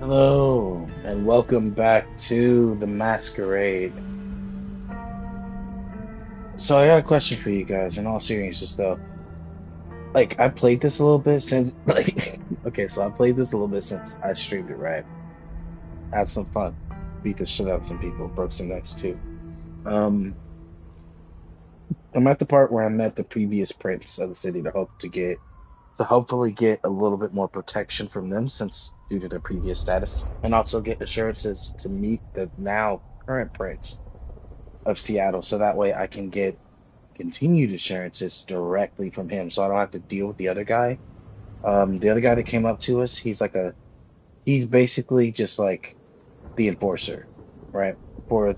Hello, and welcome back to the Masquerade. So I got a question for you guys, in all seriousness though. I played this a little bit since okay, so I played this a little bit since I streamed it, right? Had some fun. Beat the shit out of some people, broke some necks too. Um, I'm at the part where I met the previous prince of the city to hopefully get a little bit more protection from them since due to their previous status, and also get assurances to meet the now current prince of Seattle, so that way I can get continued assurances directly from him, so I don't have to deal with the other guy. The other guy that came up to us, he's basically just like the enforcer, right? For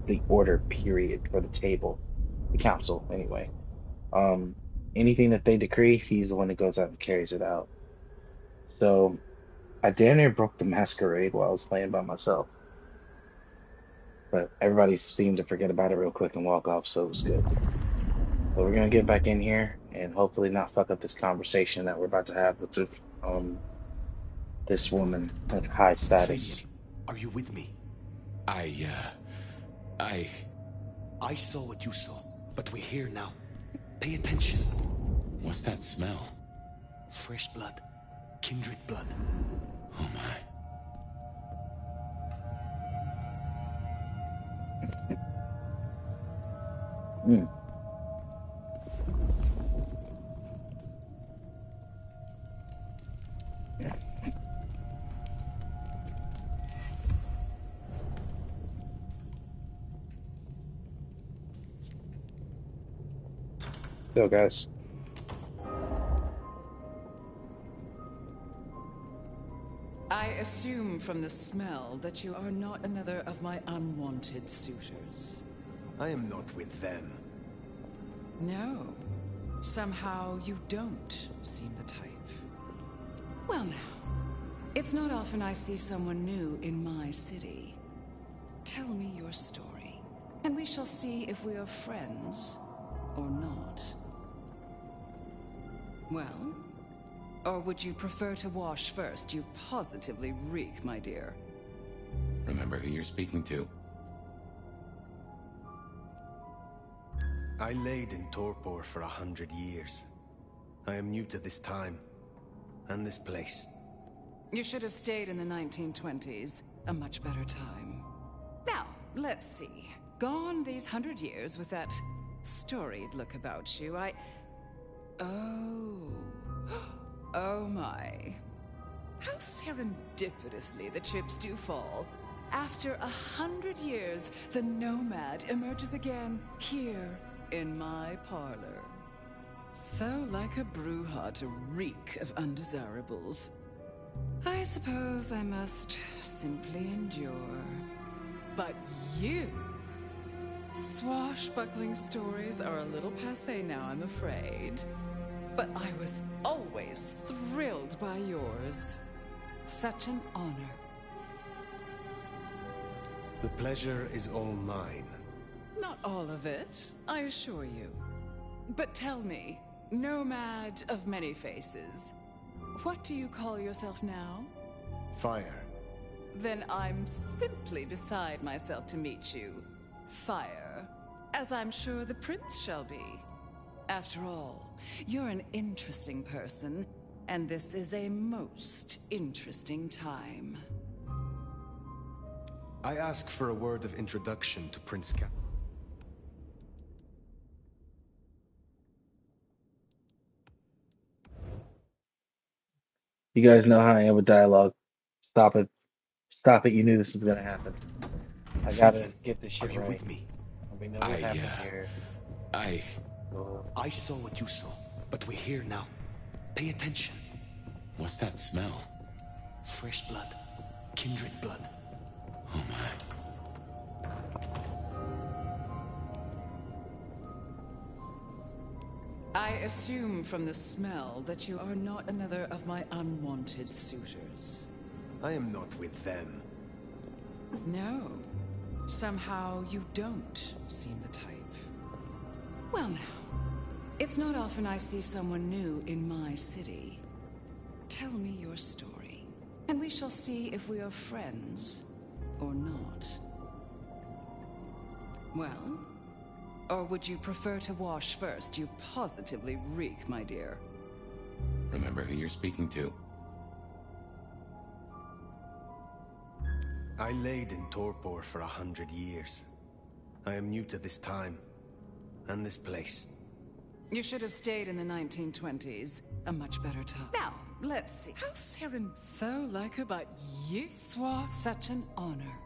the order period for the table, the council anyway. Um, Anything that they decree, he's the one that goes out and carries it out. So I damn near broke the masquerade while I was playing by myself, but everybody seemed to forget about it real quick and walk off, so it was good. But we're gonna get back in here and hopefully not fuck up this conversation that we're about to have with this woman of high Finian, status. are you with me? I, I... I saw what you saw, but we're here now. Pay attention. What's that smell? Fresh blood. Kindred blood. Oh my. Mm. Let's go, guys. I assume from the smell that you are not another of my unwanted suitors. I am not with them. No. Somehow you don't seem the type. Well now, it's not often I see someone new in my city. Tell me your story, and we shall see if we are friends or not. Well? Or would you prefer to wash first? You positively reek, my dear. Remember who you're speaking to. I laid in torpor for 100 years. I am new to this time, and this place. You should have stayed in the 1920s. A much better time. Now, let's see. Gone these 100 years with that storied look about you, Oh. Oh my. How serendipitously the chips do fall. After 100 years, the nomad emerges again, here, in my parlor. So like a bruja to reek of undesirables. I suppose I must simply endure. But you... Swashbuckling stories are a little passé now, I'm afraid. But I was always thrilled by yours. Such an honor. The pleasure is all mine. Not all of it, I assure you. But tell me, nomad of many faces, what do you call yourself now? Fire. Then I'm simply beside myself to meet you. Fire. As I'm sure the prince shall be. After all, you're an interesting person, and this is a most interesting time. I ask for a word of introduction to Prince Cap. You guys know how I am with dialogue. Stop it. Stop it. You knew this was gonna happen. I gotta Finian, get this are shit you right. with me? We know what I, happened here. I... So, I saw what you saw, but we're here now. Pay attention. What's that smell? Fresh blood. Kindred blood. Oh my. I assume from the smell that you are not another of my unwanted suitors. I am not with them. No. Somehow you don't seem the type. Well now, it's not often I see someone new in my city. Tell me your story, and we shall see if we are friends or not. Well, or would you prefer to wash first? You positively reek, my dear. Remember who you're speaking to. I laid in torpor for 100 years. I am new to this time and this place. You should have stayed in the 1920s. A much better time. Now, let's see. How so like about you, Swa. Such an honor.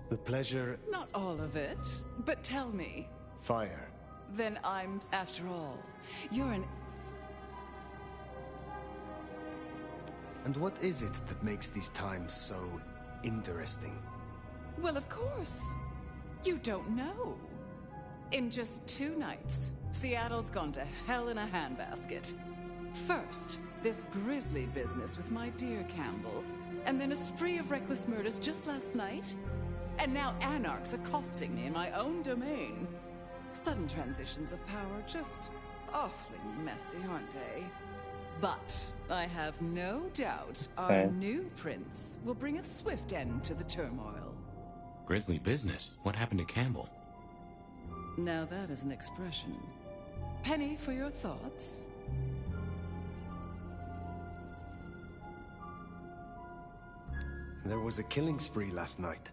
The pleasure... Not all of it, but tell me. Fire. Then I'm... After all, you're an... And what is it that makes these times so interesting? Well, of course. You don't know. In just 2 nights, Seattle's gone to hell in a handbasket. First, this grisly business with my dear Campbell, and then a spree of reckless murders just last night. And now anarchs accosting me in my own domain. Sudden transitions of power, just awfully messy, aren't they? But I have no doubt our new prince will bring a swift end to the turmoil. Grisly business. What happened to Campbell? Now that is an expression. Penny, for your thoughts? There was a killing spree last night.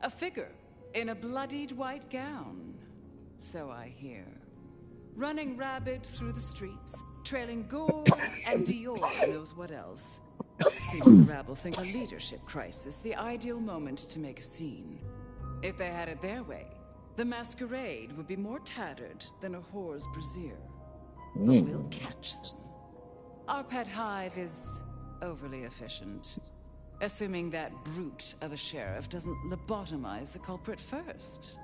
A figure in a bloodied white gown. So I hear. Running rabid through the streets, trailing gore and Dior knows what else. Seems the rabble think a leadership crisis, the ideal moment to make a scene. If they had it their way, the masquerade would be more tattered than a whore's brassiere. But we'll catch them. Our pet hive is overly efficient. Assuming that brute of a sheriff doesn't lobotomize the culprit first.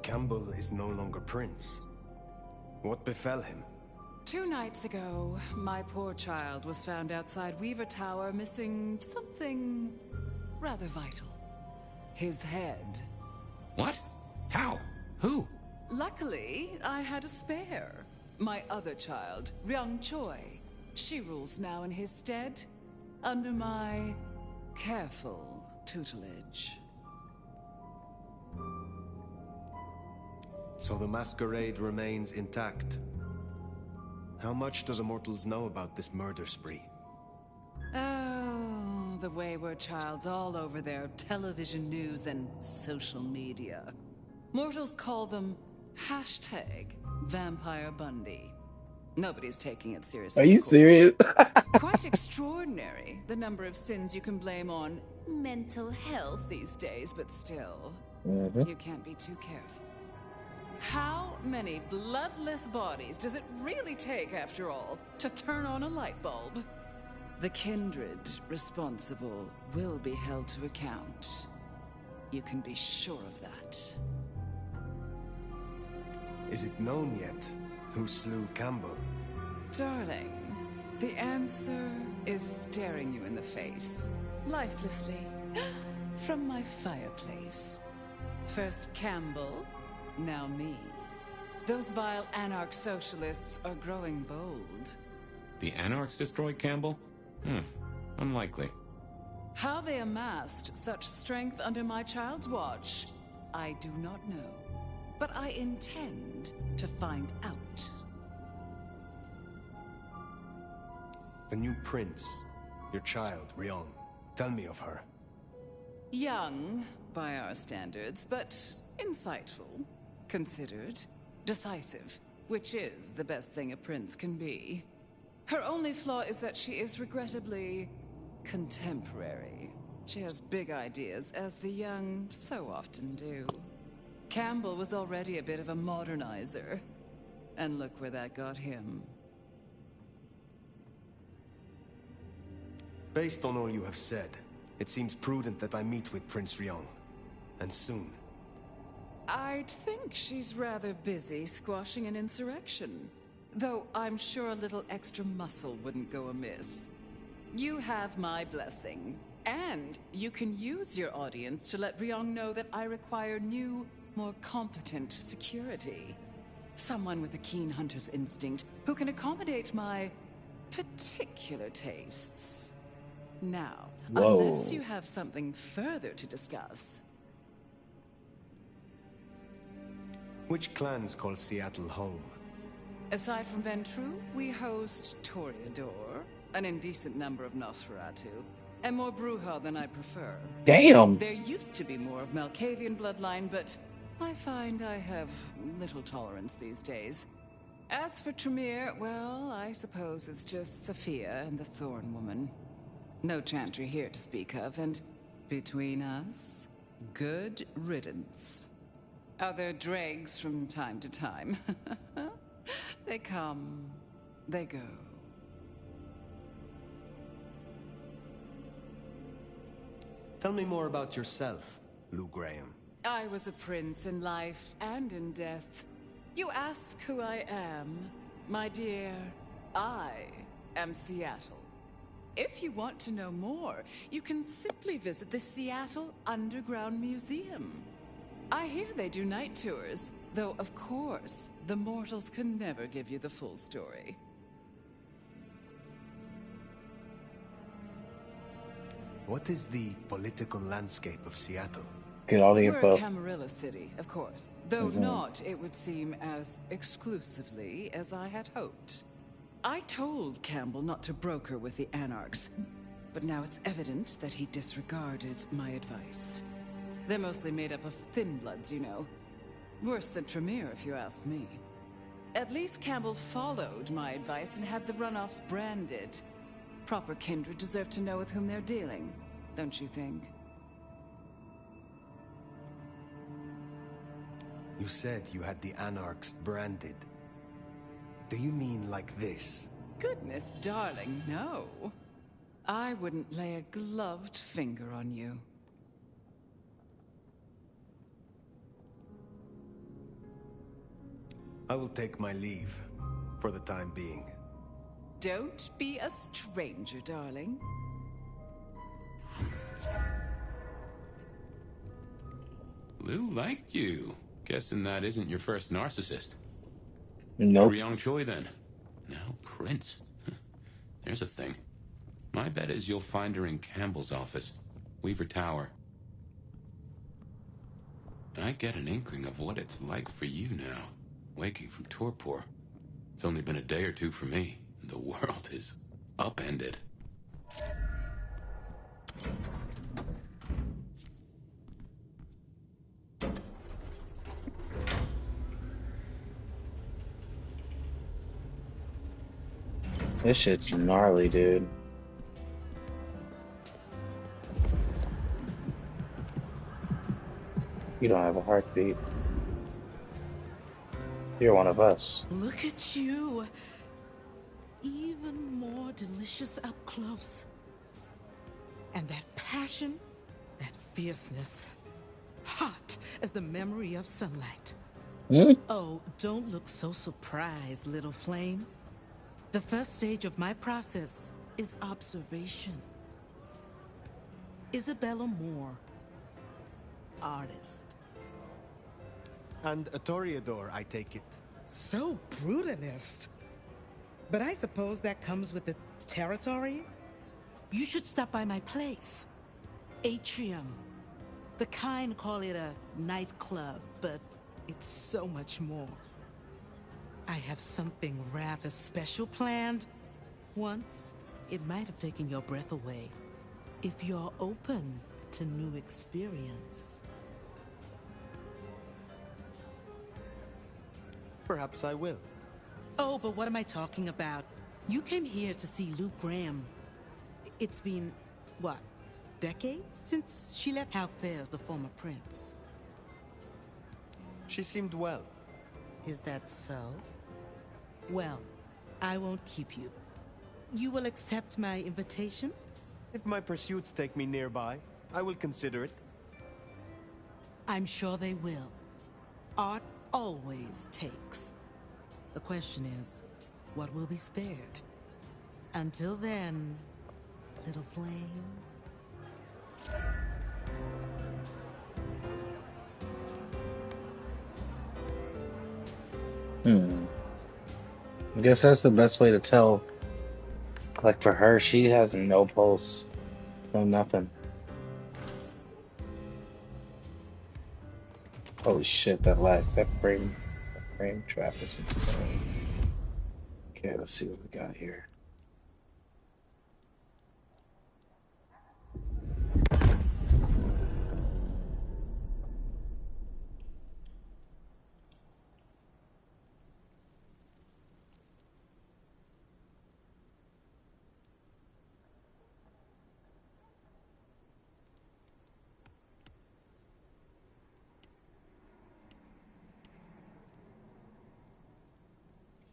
Campbell is no longer prince. What befell him? 2 nights ago, my poor child was found outside Weaver Tower missing something rather vital. His head. What? How? Who? Luckily, I had a spare. My other child, Ryung Choi. She rules now in his stead, under my careful tutelage. So the masquerade remains intact. How much do the mortals know about this murder spree? Oh, the wayward child's all over their television news and social media. Mortals call them #Vampire Bundy. Nobody's taking it seriously. Are you serious? Quite extraordinary, the number of sins you can blame on mental health these days, but still, you can't be too careful. How many bloodless bodies does it really take, after all, to turn on a light bulb? The kindred responsible will be held to account. You can be sure of that. Is it known yet who slew Campbell? Darling, the answer is staring you in the face, lifelessly, from my fireplace. First Campbell, now me. Those vile anarch socialists are growing bold. The Anarchs destroyed Campbell? Unlikely. How they amassed such strength under my child's watch, I do not know. But I intend to find out. The new prince, your child, Ryung. Tell me of her. Young, by our standards, but insightful, considered, decisive, which is the best thing a prince can be. Her only flaw is that she is regrettably contemporary. She has big ideas, as the young so often do. Campbell was already a bit of a modernizer. And look where that got him. Based on all you have said, it seems prudent that I meet with Prince Ryung. And soon. I'd think she's rather busy squashing an insurrection. Though I'm sure a little extra muscle wouldn't go amiss. You have my blessing. And you can use your audience to let Ryung know that I require new, more competent security. Someone with a keen hunter's instinct who can accommodate my particular tastes. Now, unless Whoa. you have something further to discuss. Which clans call Seattle home? Aside from Ventru, we host Toreador, an indecent number of Nosferatu, and more Bruja than I prefer. Damn. There used to be more of Malkavian bloodline, but I find I have little tolerance these days. As for Tremere, well, I suppose it's just Sophia and the Thorn Woman. No Chantry here to speak of, and between us, good riddance. Other dregs from time to time. They come, they go. Tell me more about yourself, Lou Graham. I was a prince in life and in death. You ask who I am, my dear. I am Seattle. If you want to know more, you can simply visit the Seattle Underground Museum. I hear they do night tours, though of course, the mortals can never give you the full story. What is the political landscape of Seattle? Get all the We're info. a Camarilla city, of course, though not, it would seem, as exclusively as I had hoped. I told Campbell not to broker with the Anarchs, but now it's evident that he disregarded my advice. They're mostly made up of thin bloods, you know. Worse than Tremere, if you ask me. At least Campbell followed my advice and had the runoffs branded. Proper kindred deserve to know with whom they're dealing, don't you think? You said you had the Anarchs branded. Do you mean like this? Goodness, darling, no. I wouldn't lay a gloved finger on you. I will take my leave, for the time being. Don't be a stranger, darling. Lou liked you. Guessing that isn't your first narcissist. Nope. Young Choi, then. Now Prince. There's a thing. My bet is you'll find her in Campbell's office. Weaver Tower. I get an inkling of what it's like for you now, waking from torpor. It's only been a day or two for me. The world is upended. This shit's gnarly, dude. You don't have a heartbeat. You're one of us. Look at you. Even more delicious up close. And that passion, that fierceness. Hot as the memory of sunlight. Hmm? Oh, don't look so surprised, little flame. The first stage of my process is observation. Isabella Moore, artist. And a Toreador, I take it. So brutalist. But I suppose that comes with the territory? You should stop by my place. Atrium. The kind call it a nightclub, but it's so much more. I have something rather special planned. Once, it might have taken your breath away. If you're open to new experience. Perhaps I will. Oh, but what am I talking about? You came here to see Lou Graham. It's been, what, decades since she left? How fares the former prince? She seemed well. Is that so? Well, I won't keep you. You will accept my invitation? If my pursuits take me nearby, I will consider it. I'm sure they will. Art always takes. The question is, what will be spared? Until then, little flame. I guess that's the best way to tell Like for her, she has no pulse, no nothing. Holy shit, that frame trap is insane. Okay, let's see what we got here.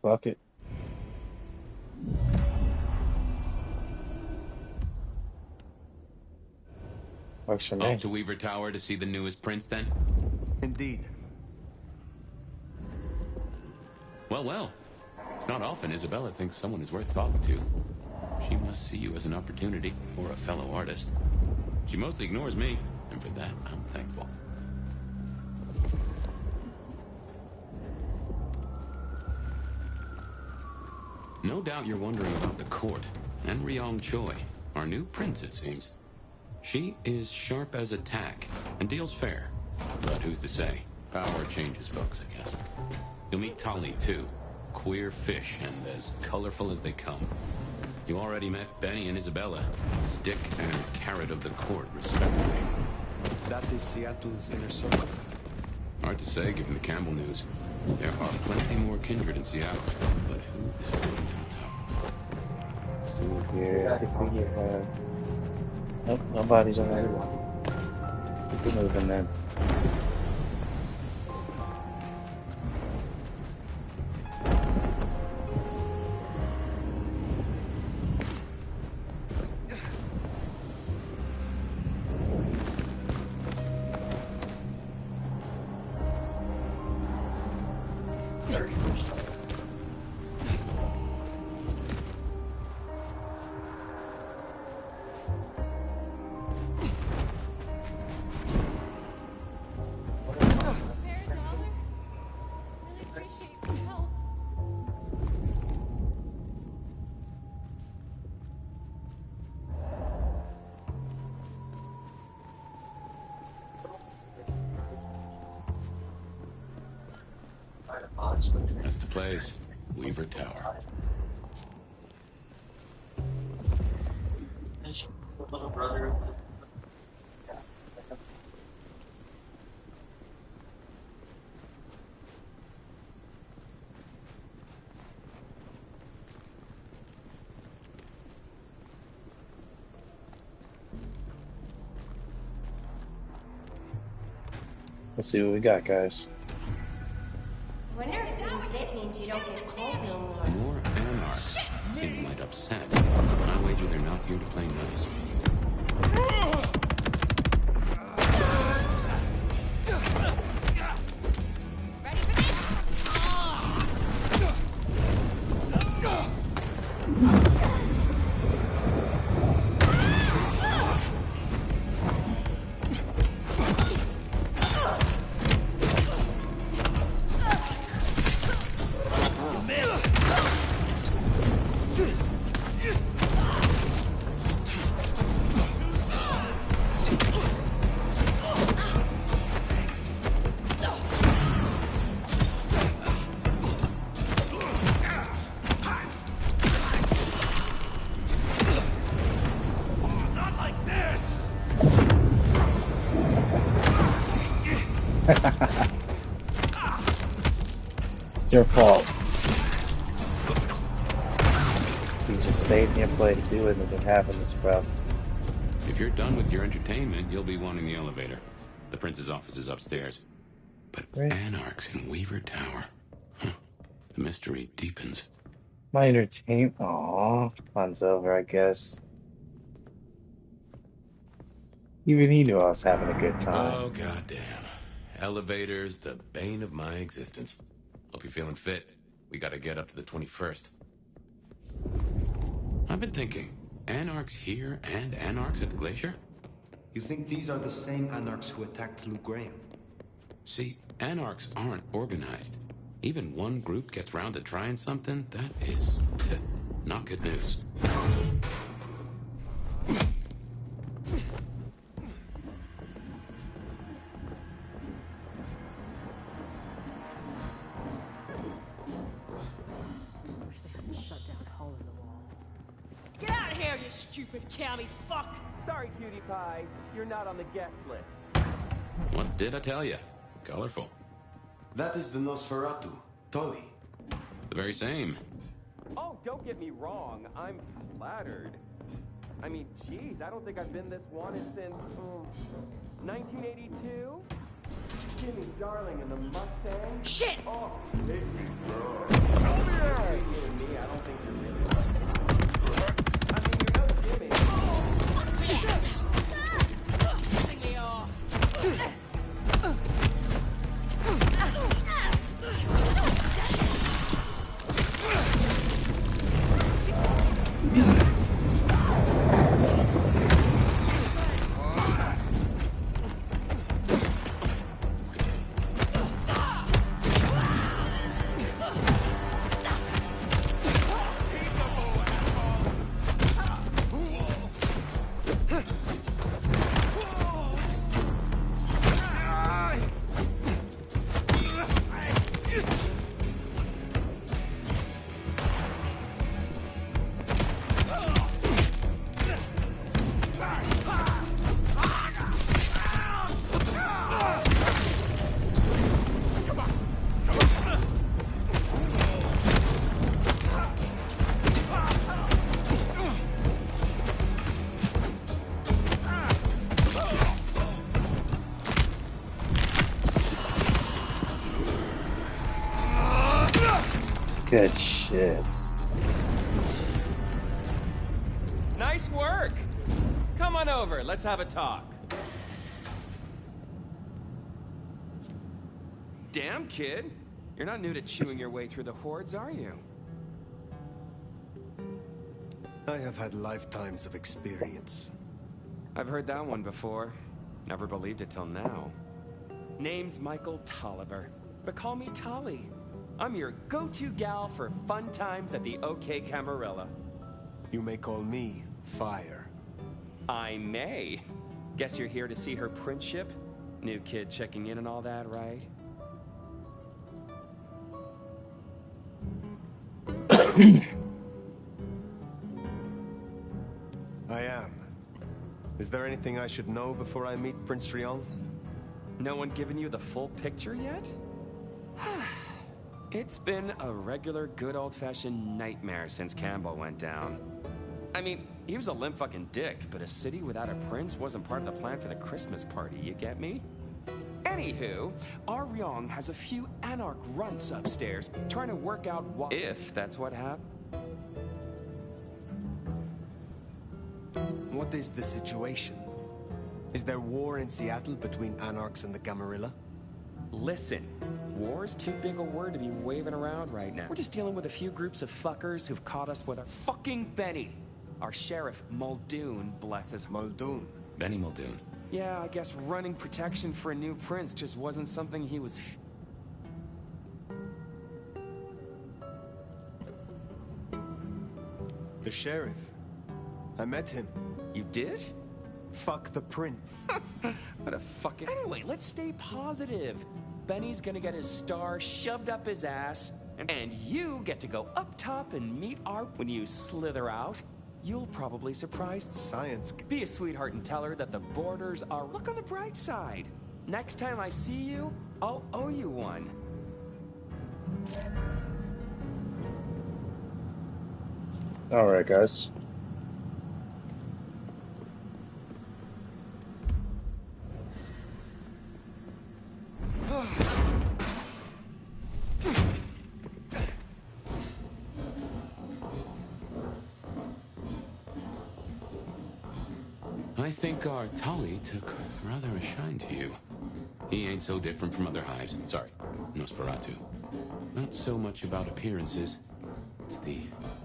Fuck it. Works for Off me. to Weaver Tower to see the newest prince, then? Indeed. Well, well. It's not often Isabella thinks someone is worth talking to. She must see you as an opportunity, or a fellow artist. She mostly ignores me, and for that, I'm thankful. No doubt you're wondering about the court, and Ryong Choi, our new prince, it seems. She is sharp as a tack, and deals fair. But who's to say? Power changes folks, I guess. You'll meet Tali, too. Queer fish, and as colorful as they come. You already met Benny and Isabella. Stick and carrot of the court, respectively. That is Seattle's inner circle. Hard to say, given the Campbell news. There are plenty more kindred in Seattle, but who is willing to talk? Let's see here. I think we have. Nope, nobody's on that one. Keep it moving then. That's the place. Weaver Tower. Let's see what we got, guys. Wonder if being bit means you don't get cold no more. More anarchs seem quite upset. I wager they're not here to play nice. Ready for It's your fault. You just stayed in your place. We wouldn't have been having this problem. If you're done with your entertainment, you'll be wanting the elevator. The prince's office is upstairs. But Right. anarchs in Weaver Tower. Huh. The mystery deepens. My entertainment. Aw, fun's over, I guess. Even he knew I was having a good time. Oh, goddamn. Elevators, the bane of my existence. Hope you're feeling fit. We gotta get up to the 21st. I've been thinking, anarchs here and anarchs at the glacier? You think these are the same anarchs who attacked Lou Graham? See, anarchs aren't organized. Even one group gets round to trying something, that is not good news. Get out of here, you stupid county fuck! Sorry, cutie pie. You're not on the guest list. What did I tell you? Colorful. That is the Nosferatu, Tully. The very same. Oh, don't get me wrong. I'm flattered. I mean, geez, I don't think I've been this wanted since 1982. Jimmy Darling and the Mustang. Shit! Oh, make me proud. Oh yeah! Between you and me, I don't think you're really. I mean, you know Jimmy. What's this? Pissing me off. Good shit. Nice work. Come on over. Let's have a talk. Damn, kid. You're not new to chewing your way through the hordes, are you? I have had lifetimes of experience. I've heard that one before. Never believed it till now. Name's Michael Tolliver, but call me Tolly. I'm your go-to gal for fun times at the OK Camarilla. You may call me Fire. I may. Guess you're here to see her printship? New kid checking in and all that, right? I am. Is there anything I should know before I meet Prince Ryong? No one given you the full picture yet? It's been a regular good old-fashioned nightmare since Campbell went down. I mean, he was a limp fucking dick, but a city without a prince wasn't part of the plan for the Christmas party, you get me? Anywho, our Ryong has a few anarch runts upstairs, trying to work out if that's what happened. What is the situation? Is there war in Seattle between anarchs and the Camarilla? Listen, war's too big a word to be waving around right now. We're just dealing with a few groups of fuckers who've caught us with our fucking Benny. Our sheriff, Muldoon, bless his... Muldoon? Benny Muldoon. Yeah, I guess running protection for a new prince just wasn't something he was... The sheriff. I met him. You did? Fuck the prince. What a fucking... Anyway, let's stay positive. Benny's gonna get his star shoved up his ass, and you get to go up top and meet our... When you slither out, you'll probably surprise... Science. Be a sweetheart and tell her that the borders are... Look on the bright side. Next time I see you, I'll owe you one. All right, guys. I think our Tolly took rather a shine to you. He ain't so different from other hives. Sorry, Nosferatu. Not so much about appearances. It's the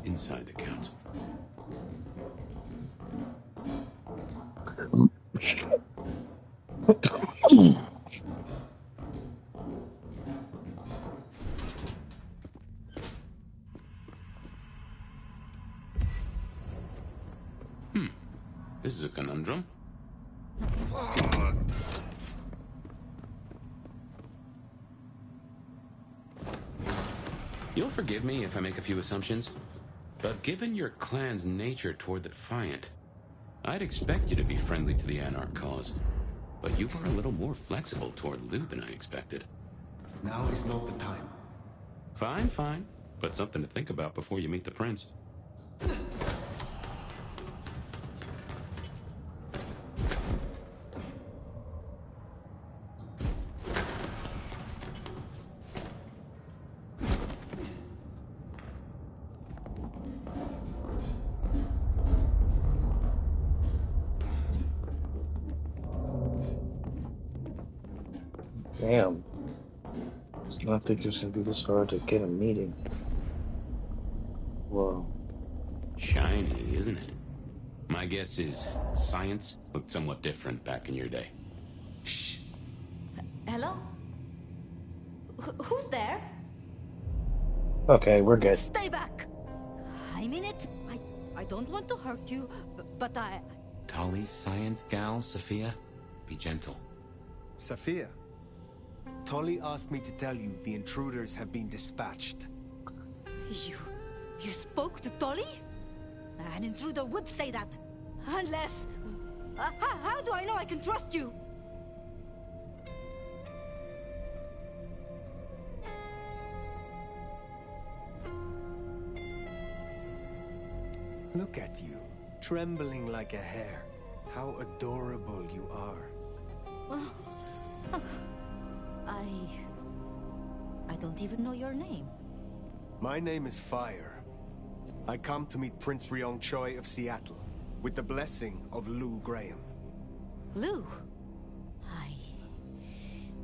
inside that counts. This is a conundrum. You'll forgive me if I make a few assumptions, but given your clan's nature toward the Defiant, I'd expect you to be friendly to the Anarch cause. But you were a little more flexible toward loot than I expected. Now is not the time. Fine, fine. But something to think about before you meet the prince. Damn. I don't think it's gonna be this hard to get a meeting. Whoa. Shiny, isn't it? My guess is science looked somewhat different back in your day. Shh. Hello? Who's there? Okay, we're good. Stay back. I mean it. I don't want to hurt you, but I... Tolly's science gal, Sophia? Be gentle. Sophia, Tolly asked me to tell you the intruders have been dispatched. You spoke to Tolly? An intruder would say that. Unless... how do I know I can trust you? Look at you, trembling like a hare. How adorable you are. I don't even know your name. My name is Fire. I come to meet Prince Ryong Choi of Seattle, with the blessing of Lou Graham. Lou?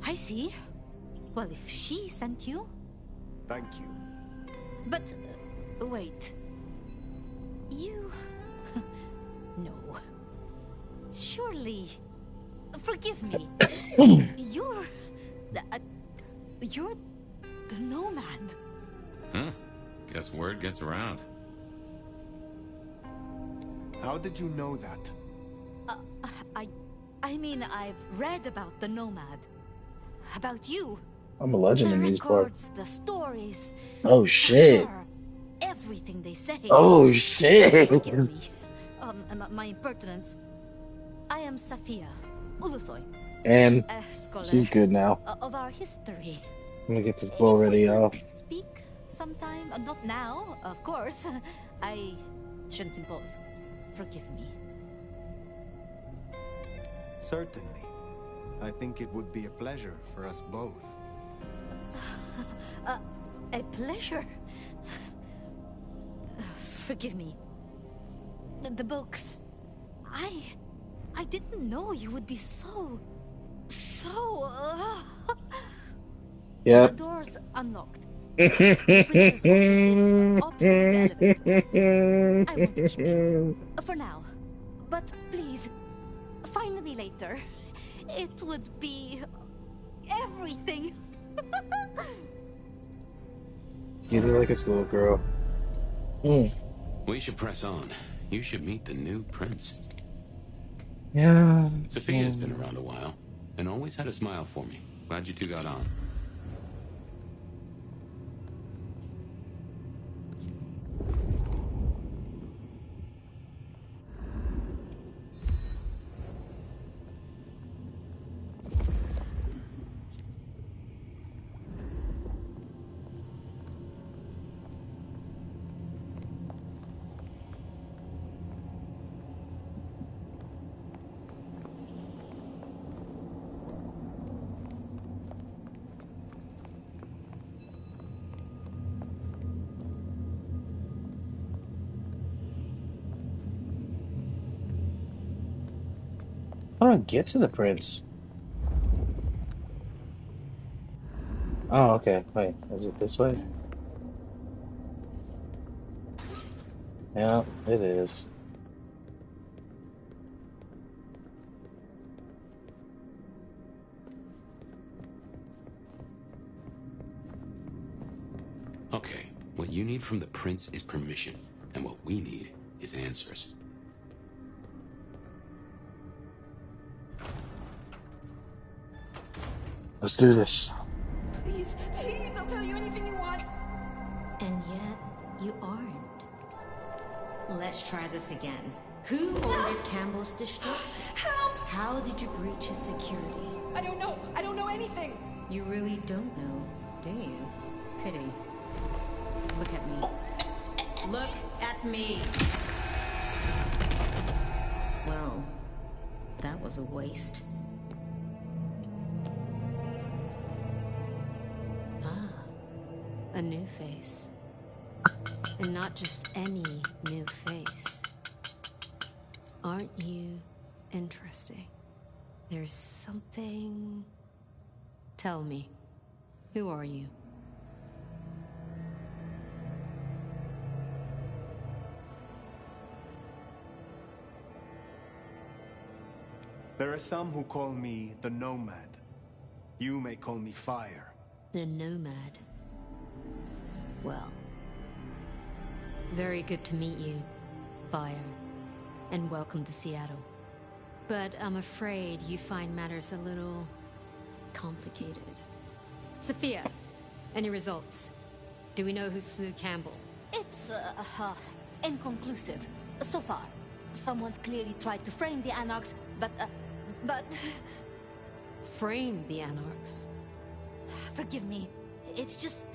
I see. Well, if she sent you... Thank you. But, wait. You... No. Surely... Forgive me. You're the Nomad. Huh? Guess word gets around. How did you know that? I mean, I've read about the Nomad. About you. I'm a legend The in these parts. records, the stories. Oh shit. Her, everything they say. Oh shit. Forgive me. My impertinence. I am Safia Ulusoy. And A scholar she's good now. of our history. I'm gonna get this bow If we ready could off. speak sometime. Not now, of course. I shouldn't impose. Forgive me. Certainly. I think it would be a pleasure for us both. A pleasure. Forgive me. The books. I didn't know you would be so... Yep. The door's unlocked. The princess office is opposite the elevators. I won't keep you. For now. But please, find me later. It would be... everything. You look like a schoolgirl. We should press on. You should meet the new prince. Yeah. Sophia's been around a while, and always had a smile for me. Glad you two got on. How do I get to the prince? Oh, okay. Wait, is it this way? Yeah, it is. Okay, what you need from the prince is permission, and what we need is answers. Let's do this. Please, please, I'll tell you anything you want. And yet, you aren't. Let's try this again. Who ordered Campbell's district? Help! How did you breach his security? I don't know. I don't know anything. You really don't know, do you? Pity. Look at me. Look at me! Well, that was a waste. Ah, a new face. And not just any new face. Aren't you interesting? There's something... Tell me, who are you? There are some who call me the Nomad. You may call me Fire. The Nomad. Well, very good to meet you, Fire, and welcome to Seattle. But I'm afraid you find matters a little complicated. Sophia, any results? Do we know who slew Campbell? It's, inconclusive. So far. Someone's clearly tried to frame the Anarchs, but... Frame the Anarchs? Forgive me. It's just...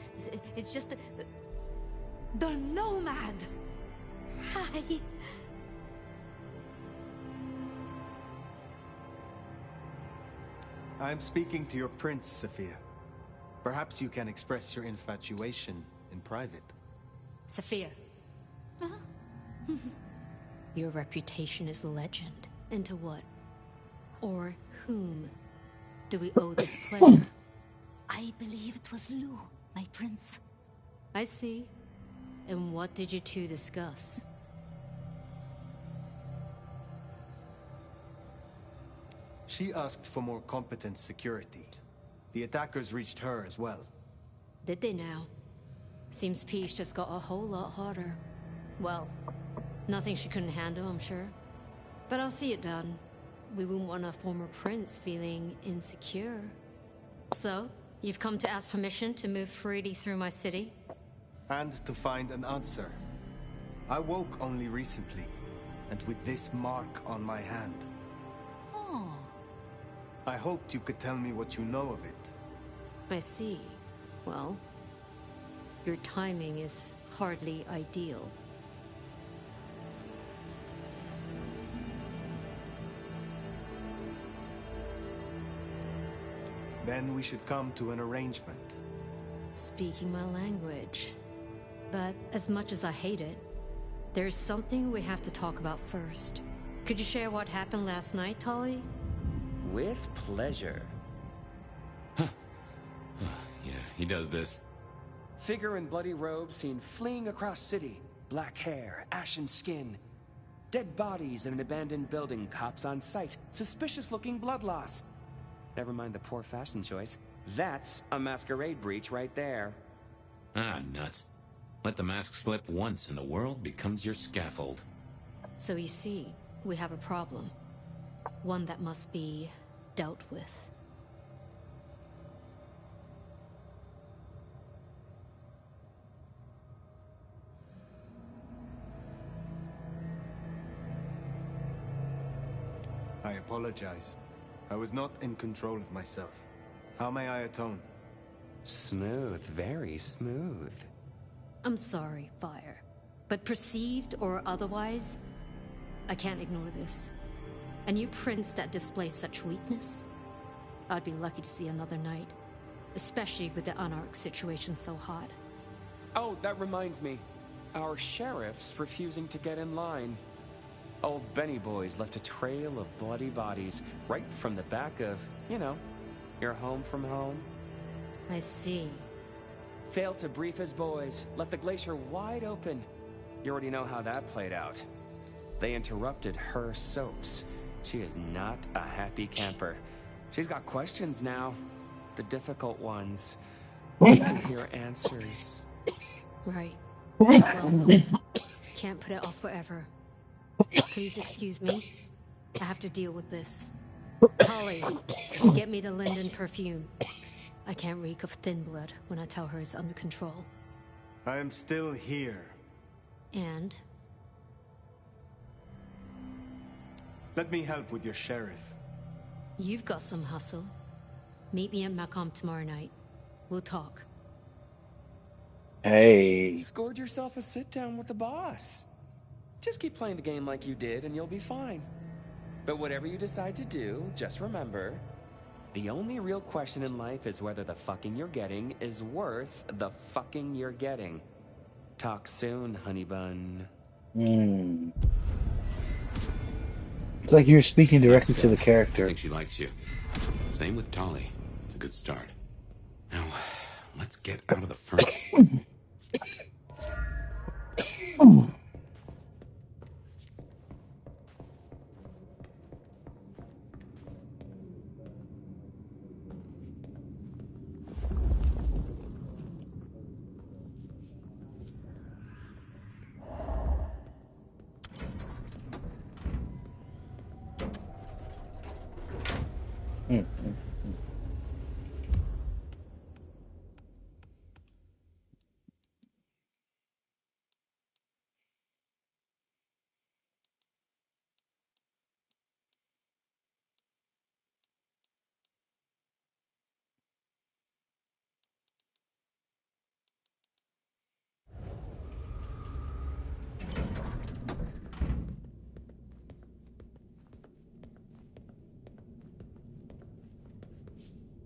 The Nomad! Hi. I'm speaking to your prince, Sophia. Perhaps you can express your infatuation in private. Sophia. Your reputation is legend. And to what? Or whom do we owe this pleasure? I believe it was Lou, my prince. I see. And what did you two discuss? She asked for more competent security. The attackers reached her as well. Did they now? Seems Peach just got a whole lot harder. Well, nothing she couldn't handle, I'm sure. But I'll see it done. We wouldn't want a former prince feeling insecure. So, you've come to ask permission to move freely through my city? And to find an answer. I woke only recently, and with this mark on my hand. Oh. I hoped you could tell me what you know of it. I see. Well, your timing is hardly ideal. Then we should come to an arrangement. Speaking my language. But as much as I hate it, there's something we have to talk about first. Could you share what happened last night, Tolly? With pleasure. Yeah, he does this. Figure in bloody robes seen fleeing across city. Black hair, ashen skin. Dead bodies in an abandoned building, cops on site. Suspicious looking blood loss. Never mind the poor fashion choice. That's a masquerade breach right there. Ah, nuts. Let the mask slip once and the world becomes your scaffold. So you see, we have a problem. One that must be dealt with. I apologize. I was not in control of myself. How may I atone? Smooth, very smooth. I'm sorry, Fire. But perceived or otherwise, I can't ignore this. A new prince that displays such weakness? I'd be lucky to see another night. Especially with the Anarch situation so hot. Oh, that reminds me. Our sheriff's refusing to get in line. Old Benny Boys left a trail of bloody bodies right from the back of, you know, your home from home. I see. Failed to brief his boys, left the glacier wide open. You already know how that played out. They interrupted her soaps. She is not a happy camper. She's got questions now. The difficult ones. Wants to hear answers. Right. Well, can't put it off forever. Please excuse me. I have to deal with this. Holly, get me the Linden perfume. I can't reek of thin blood when I tell her it's under control. I am still here. And? Let me help with your sheriff. You've got some hustle. Meet me at Macomb tomorrow night. We'll talk. Hey. Scored yourself a sit-down with the boss. Just keep playing the game like you did and you'll be fine. But whatever you decide to do, just remember, the only real question in life is whether the fucking you're getting is worth the fucking you're getting. Talk soon, honey bun. It's like you're speaking directly to the I character. think she likes you. Same with Tolly. It's a good start. Now, let's get out of the furnace.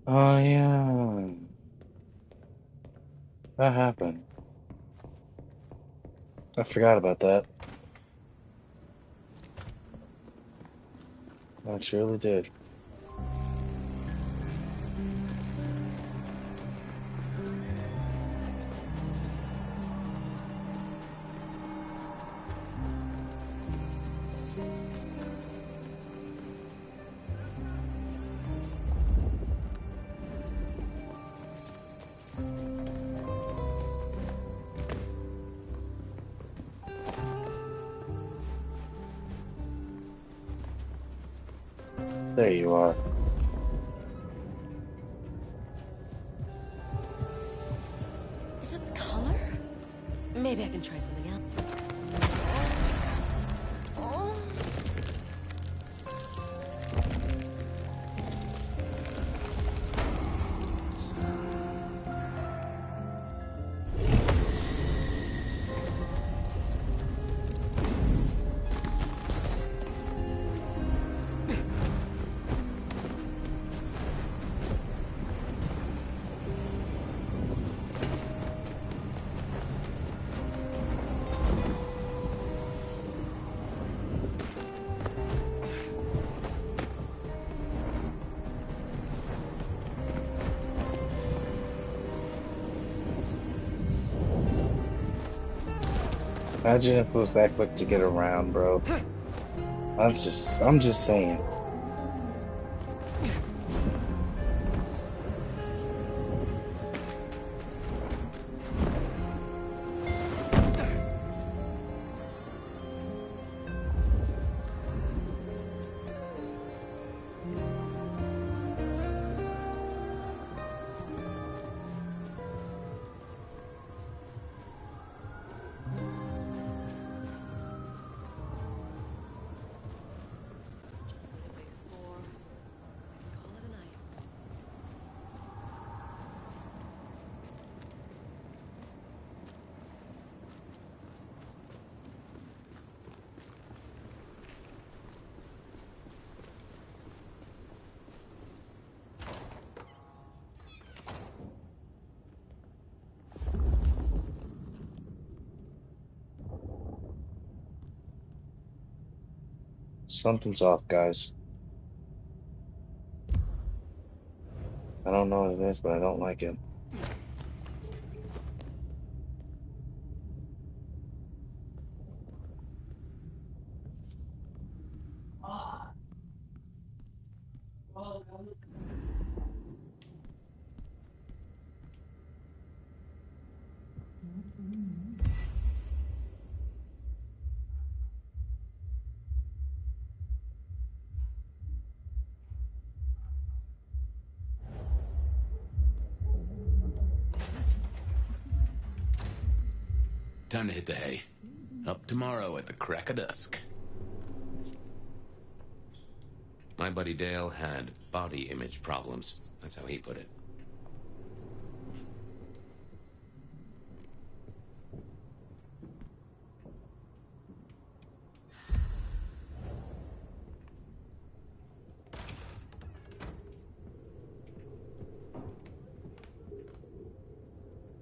Oh yeah, that happened. I forgot about that. I surely did. There you are. Is it the color? Maybe I can try something else. Imagine if it was that quick to get around, bro. I'm just saying. Just need a big score. I can call it a night. Something's off, guys. I don't know what it is, but I don't like it. time to hit the hay. Up tomorrow at the crack of dusk. My buddy Dale had body image problems. That's how he put it.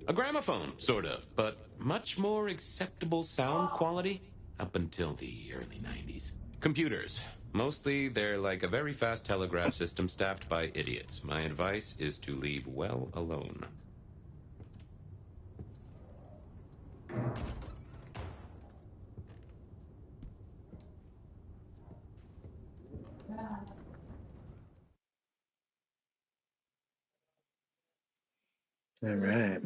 A gramophone, sort of, but much more acceptable sound quality up until the early 90s. Computers. Mostly, they're like a very fast telegraph system staffed by idiots. My advice is to leave well alone. All right.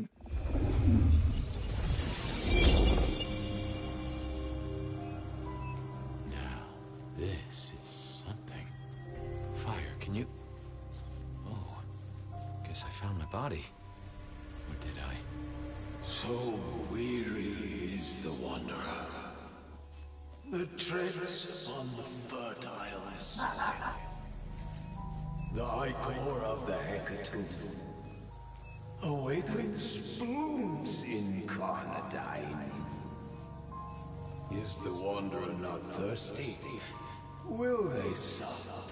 Now, this is something. Fire, can you... Oh, guess I found my body. Or did I? So weary is the wanderer. The treads on the fertile soil. The ichor of the hecatomb awakens blooms incarnadine. Is the wanderer not thirsty? Will they sup?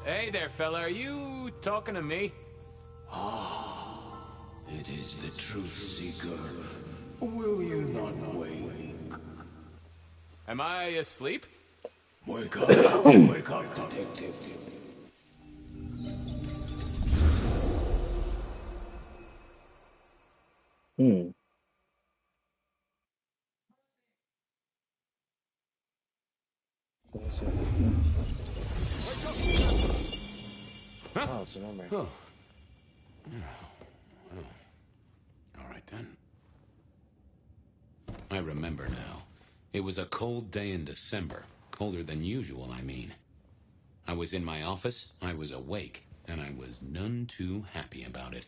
Hey there, fella. Are you talking to me? It is the truth seeker. Will you not wake? Am I asleep? Wake up, detective. So let's see. Oh, it's a number. Oh. All right, then. I remember now. It was a cold day in December. Colder than usual, I mean. I was in my office, I was awake, and I was none too happy about it.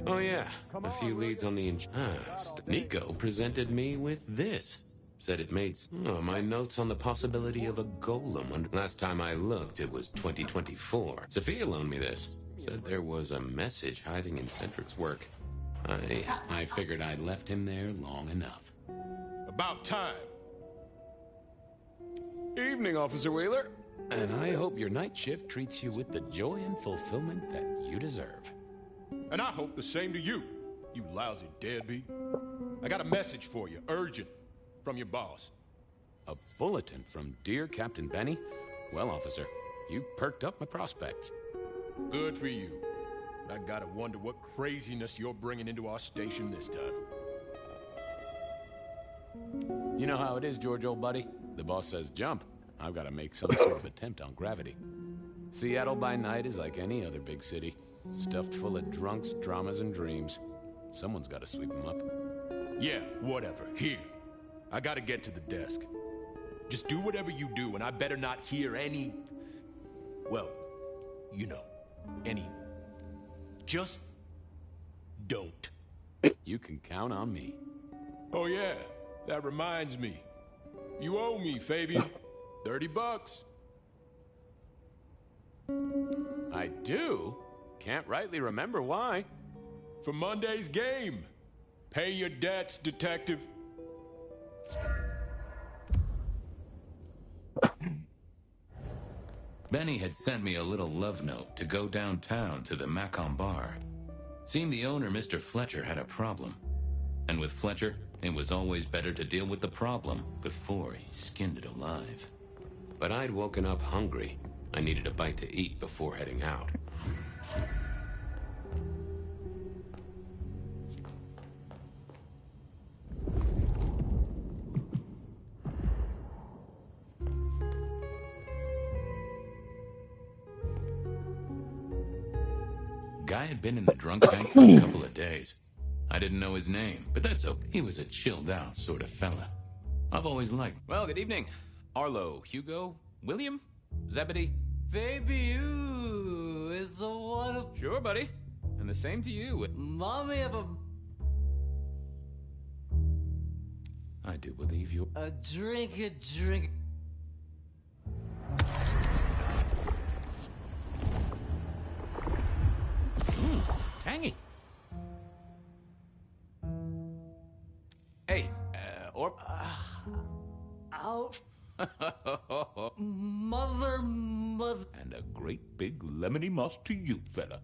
Oh yeah, a few leads on the Nico presented me with this. Said it made my notes on the possibility of a golem. Last time I looked, it was 2024. Sophia loaned me this. Said there was a message hiding in Cedric's work. I figured I'd left him there long enough. About time. Evening, Officer Wheeler. And I hope your night shift treats you with the joy and fulfillment that you deserve. And I hope the same to you, you lousy deadbeat. I got a message for you, urgent, from your boss. A bulletin from dear Captain Benny? Well, officer, you've perked up my prospects. Good for you. I gotta wonder what craziness you're bringing into our station this time. You know how it is, George, old buddy. The boss says jump. I've got to make some sort of attempt on gravity. Seattle by night is like any other big city. Stuffed full of drunks, dramas, and dreams. Someone's got to sweep them up. Yeah, whatever. Here. I gotta get to the desk. Just do whatever you do, and I better not hear any... Well, you know, any... Just don't. You can count on me. Oh yeah, that reminds me. You owe me, Fabian. $30. I do? Can't rightly remember why. For Monday's game. Pay your debts, detective. Benny had sent me a little love note to go downtown to the Macon bar. Seemed the owner, Mr. Fletcher, had a problem. And with Fletcher, it was always better to deal with the problem before he skinned it alive. But I'd woken up hungry. I needed a bite to eat before heading out. Guy had been in the drunk tank for a couple of days. I didn't know his name, but that's okay. He was a chilled-out sort of fella. I've always liked... Well, good evening. Arlo, Hugo, William, Zebedee. Baby, you is the one of... Sure, buddy. And the same to you. Mommy of a I do believe you. A drink. Tangy. Hey, or... Out. Mother. And a great big lemony moss to you, fella.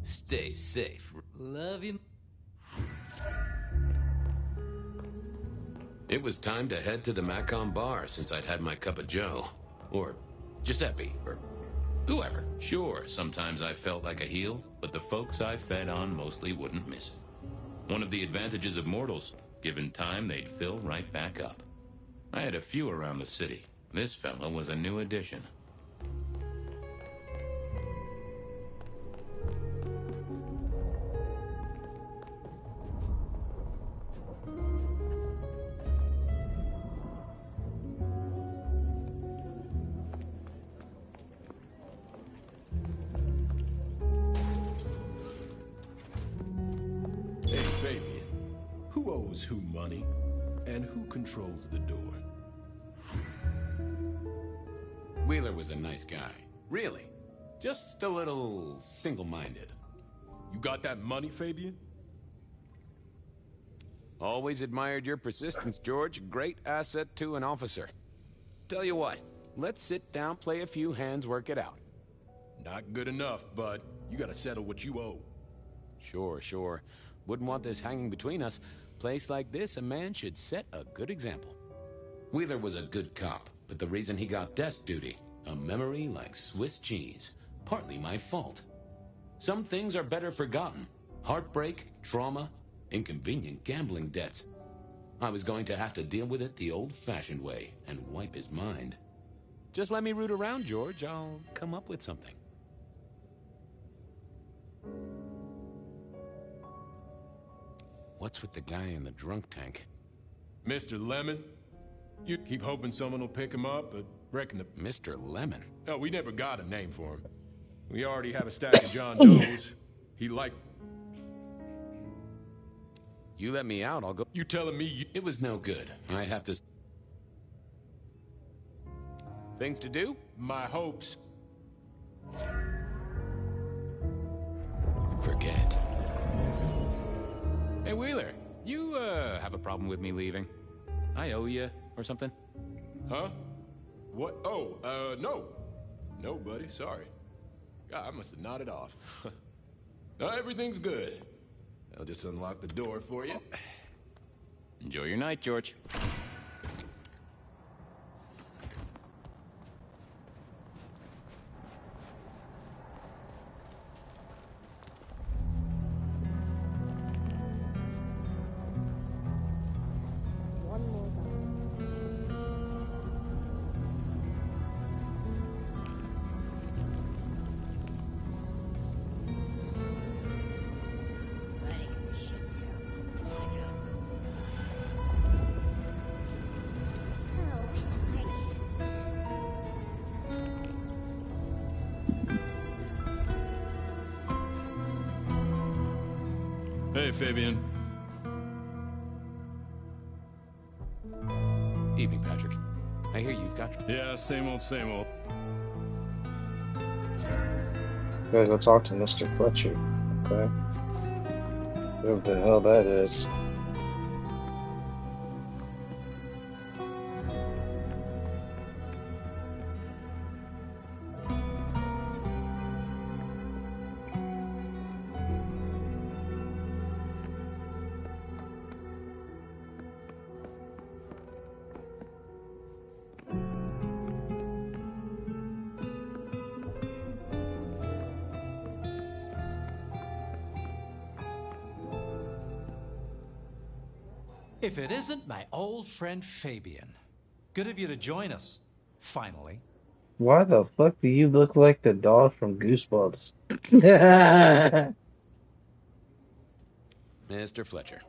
Stay safe. Love you. It was time to head to the Macon bar since I'd had my cup of joe. Or Giuseppe, or whoever. Sure, sometimes I felt like a heel, but the folks I fed on mostly wouldn't miss it. One of the advantages of mortals, given time, they'd fill right back up. I had a few around the city. This fella was a new addition. Hey, Fabian. Who owes who money? And who controls the door? Wheeler was a nice guy. Really. Just a little single-minded. You got that money, Fabian? Always admired your persistence, George. A great asset to an officer. Tell you what, let's sit down, play a few hands, work it out. Not good enough, bud. You gotta settle what you owe. Sure. Wouldn't want this hanging between us. Place like this, a man should set a good example. Wheeler was a good cop, but the reason he got desk duty, a memory like Swiss cheese, partly my fault. Some things are better forgotten. Heartbreak, trauma, inconvenient gambling debts. I was going to have to deal with it the old-fashioned way and wipe his mind. Just let me root around, George. I'll come up with something. What's with the guy in the drunk tank? Mr. Lemon? You keep hoping someone will pick him up, but reckon the... Mr. Lemon? Oh, we never got a name for him. We already have a stack of John Doe's. He like... You let me out, I'll go... You telling me you... It was no good. I'd have to... Things to do? My hopes. Forget. Hey, Wheeler, you, have a problem with me leaving? I owe you, or something? Huh? What? Oh, no. No, buddy, sorry. God, I must have nodded off. No, everything's good. I'll just unlock the door for you. Enjoy your night, George. Hey, Fabian. Evening, Patrick. I hear you've got... Yeah, same old, same old. Gotta go talk to Mr. Fletcher. Okay. Whoever the hell that is. If it isn't my old friend Fabian. Good of you to join us, finally. Why the fuck do you look like the dog from Goosebumps? Mr. Fletcher,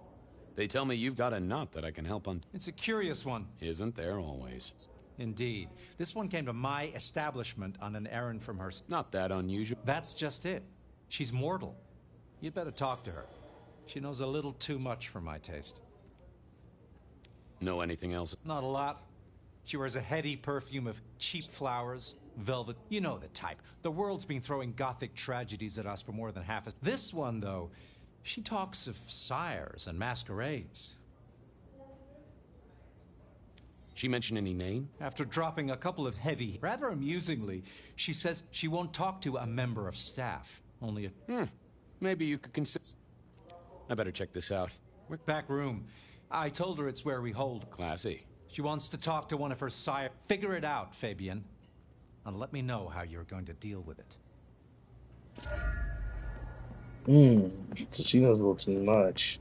they tell me you've got a knot that I can help on... It's a curious one. Isn't there always? Indeed. This one came to my establishment on an errand from her... Not that unusual. That's just it. She's mortal. You'd better talk to her. She knows a little too much for my taste. Know anything else? Not a lot. She wears a heady perfume of cheap flowers, velvet. You know the type. The world's been throwing gothic tragedies at us for more than half a... This one, though, she talks of sires and masquerades. She mention any name? After dropping a couple of heavy... Rather amusingly, she says she won't talk to a member of staff. Only a... Maybe you could consider... I better check this out. Back room. I told her it's where we hold. Classy. She wants to talk to one of her sire. Figure it out, Fabian. And let me know how you're going to deal with it. So she knows a little too much.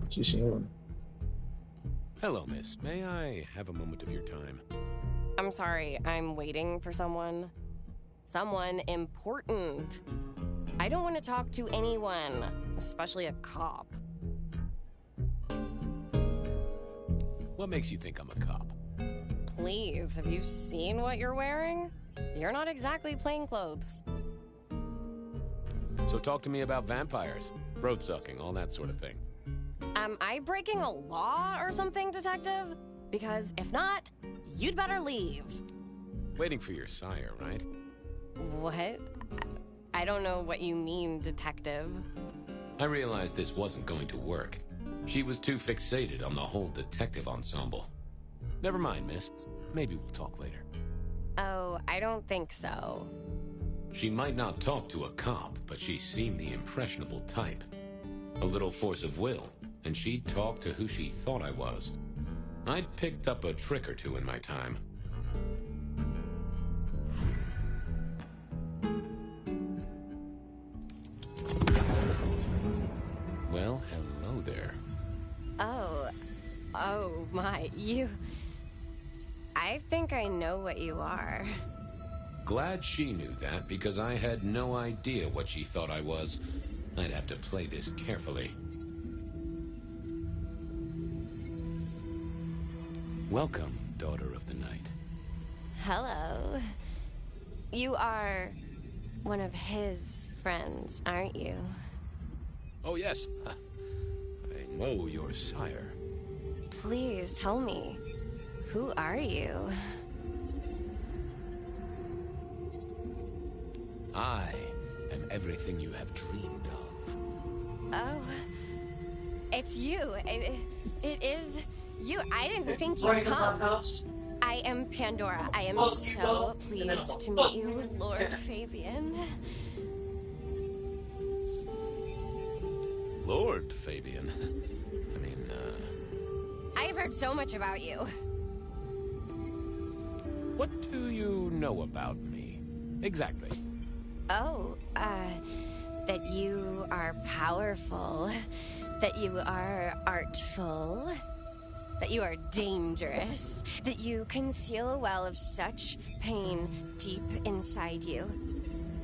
She's showing. Hello, miss. May I have a moment of your time? I'm sorry, I'm waiting for someone. Someone important. I don't want to talk to anyone, especially a cop. What makes you think I'm a cop? Please, have you seen what you're wearing? You're not exactly plainclothes. So talk to me about vampires, throat sucking, all that sort of thing. Am I breaking a law or something, detective? Because if not, you'd better leave. Waiting for your sire, right? What? I don't know what you mean, detective. I realized this wasn't going to work. She was too fixated on the whole detective ensemble. Never mind, miss. Maybe we'll talk later. Oh, I don't think so. She might not talk to a cop, but she seemed the impressionable type. A little force of will, and she talked to who she thought I was. I'd picked up a trick or two in my time. Well, hello there. Oh my, you... I think I know what you are. Glad she knew that, because I had no idea what she thought I was. I'd have to play this carefully. Welcome, daughter of the night. Hello. You are one of his friends, aren't you? Oh, yes. I know your sire. Please tell me, who are you? I am everything you have dreamed of. Oh, it's you. It is you. I didn't think you'd come. I am Pandora. I am so pleased to meet you, Lord Fabian. Lord Fabian? I mean, I've heard so much about you. What do you know about me? Exactly. Oh, that you are powerful, that you are artful, that you are dangerous, that you conceal a well of such pain deep inside you.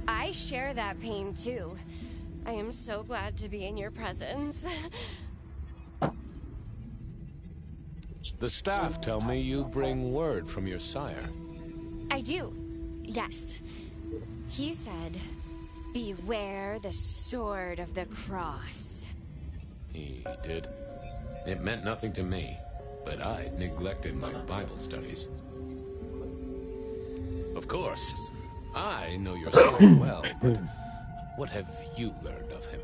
I share that pain too. I am so glad to be in your presence. The staff tell me you bring word from your sire. I do, yes. He said, beware the sword of the cross. He did? It meant nothing to me, but I'd neglected my Bible studies. Of course. I know your son well, but what have you learned of him?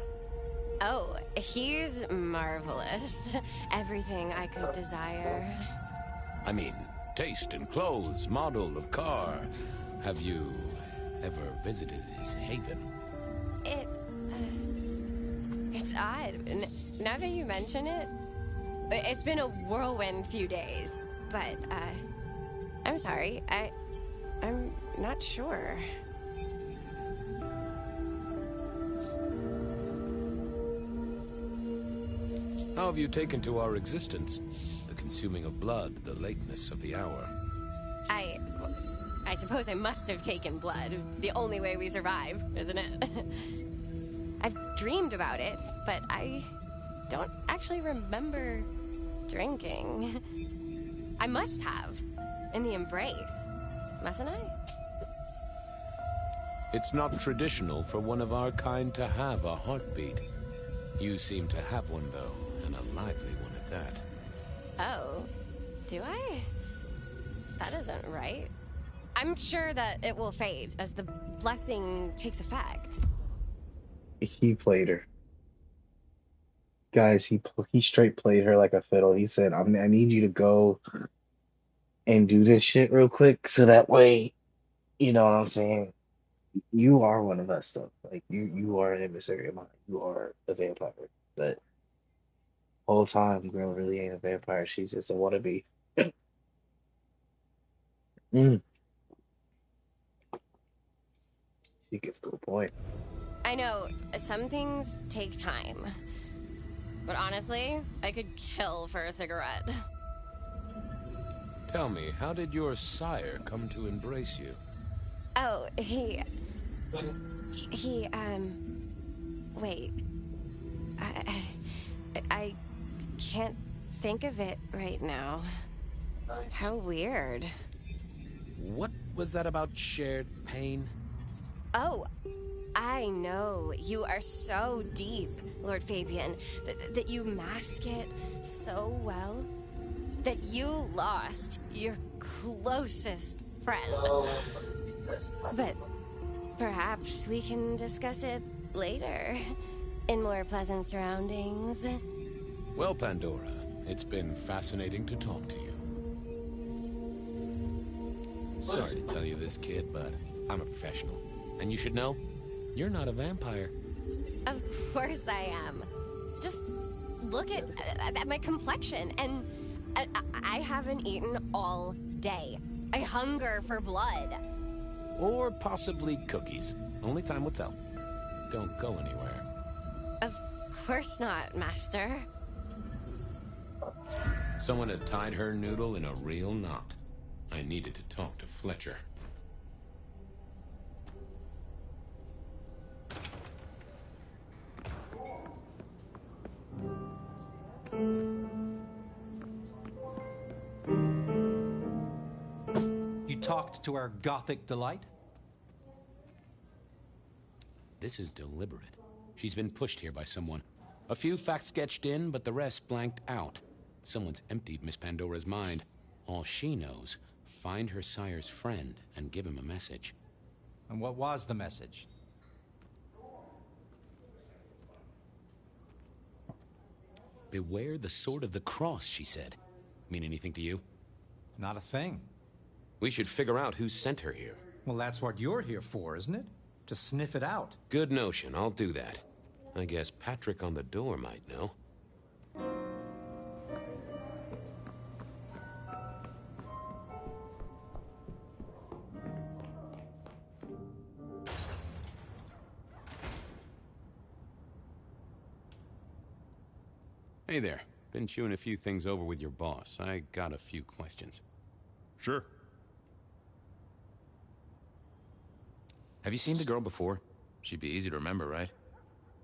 Oh, he's marvelous. Everything I could desire. I mean, taste in clothes, model of car. Have you ever visited his haven? It's odd. Now that you mention it, it's been a whirlwind few days. But, I'm sorry. I'm not sure. How have you taken to our existence? The consuming of blood, the lateness of the hour. I suppose I must have taken blood. It's the only way we survive, isn't it? I've dreamed about it, but I don't actually remember drinking. I must have. In the embrace. Mustn't I? It's not traditional for one of our kind to have a heartbeat. You seem to have one, though, and a lively one at that. Oh, do I? That isn't right. I'm sure that it will fade as the blessing takes effect. He played her. Guys, he straight played her like a fiddle. He said, I need you to go and do this shit real quick so that way, you know what I'm saying? You are one of us, though. Like, you are an emissary of mine. You are a vampire. But whole time, girl really ain't a vampire. She's just a wannabe. Mm, she gets to a point. I know some things take time, but honestly, I could kill for a cigarette. Tell me, how did your sire come to embrace you? Oh, he, wait. I can't think of it right now. How weird. What was that about shared pain? Oh, I know. You are so deep, Lord Fabian, that you mask it so well. That you lost your closest friend. But perhaps we can discuss it later, in more pleasant surroundings. Well, Pandora, it's been fascinating to talk to you. Sorry to tell you this, kid, but I'm a professional. And you should know, you're not a vampire. Of course I am. Just look at my complexion, and I haven't eaten all day. I hunger for blood. Or possibly cookies. Only time will tell. Don't go anywhere. Of course not, Master. Someone had tied her noodle in a real knot. I needed to talk to Fletcher. You talked to our Gothic delight? This is deliberate. She's been pushed here by someone. A few facts sketched in, but the rest blanked out. Someone's emptied Miss Pandora's mind. All she knows, find her sire's friend and give him a message. And what was the message? Beware the sword of the cross, she said. Mean anything to you? Not a thing. We should figure out who sent her here. Well, that's what you're here for, isn't it? To sniff it out. Good notion, I'll do that. I guess Patrick on the door might know. Hey there. Been chewing a few things over with your boss. I got a few questions. Sure. Have you seen the girl before? She'd be easy to remember, right?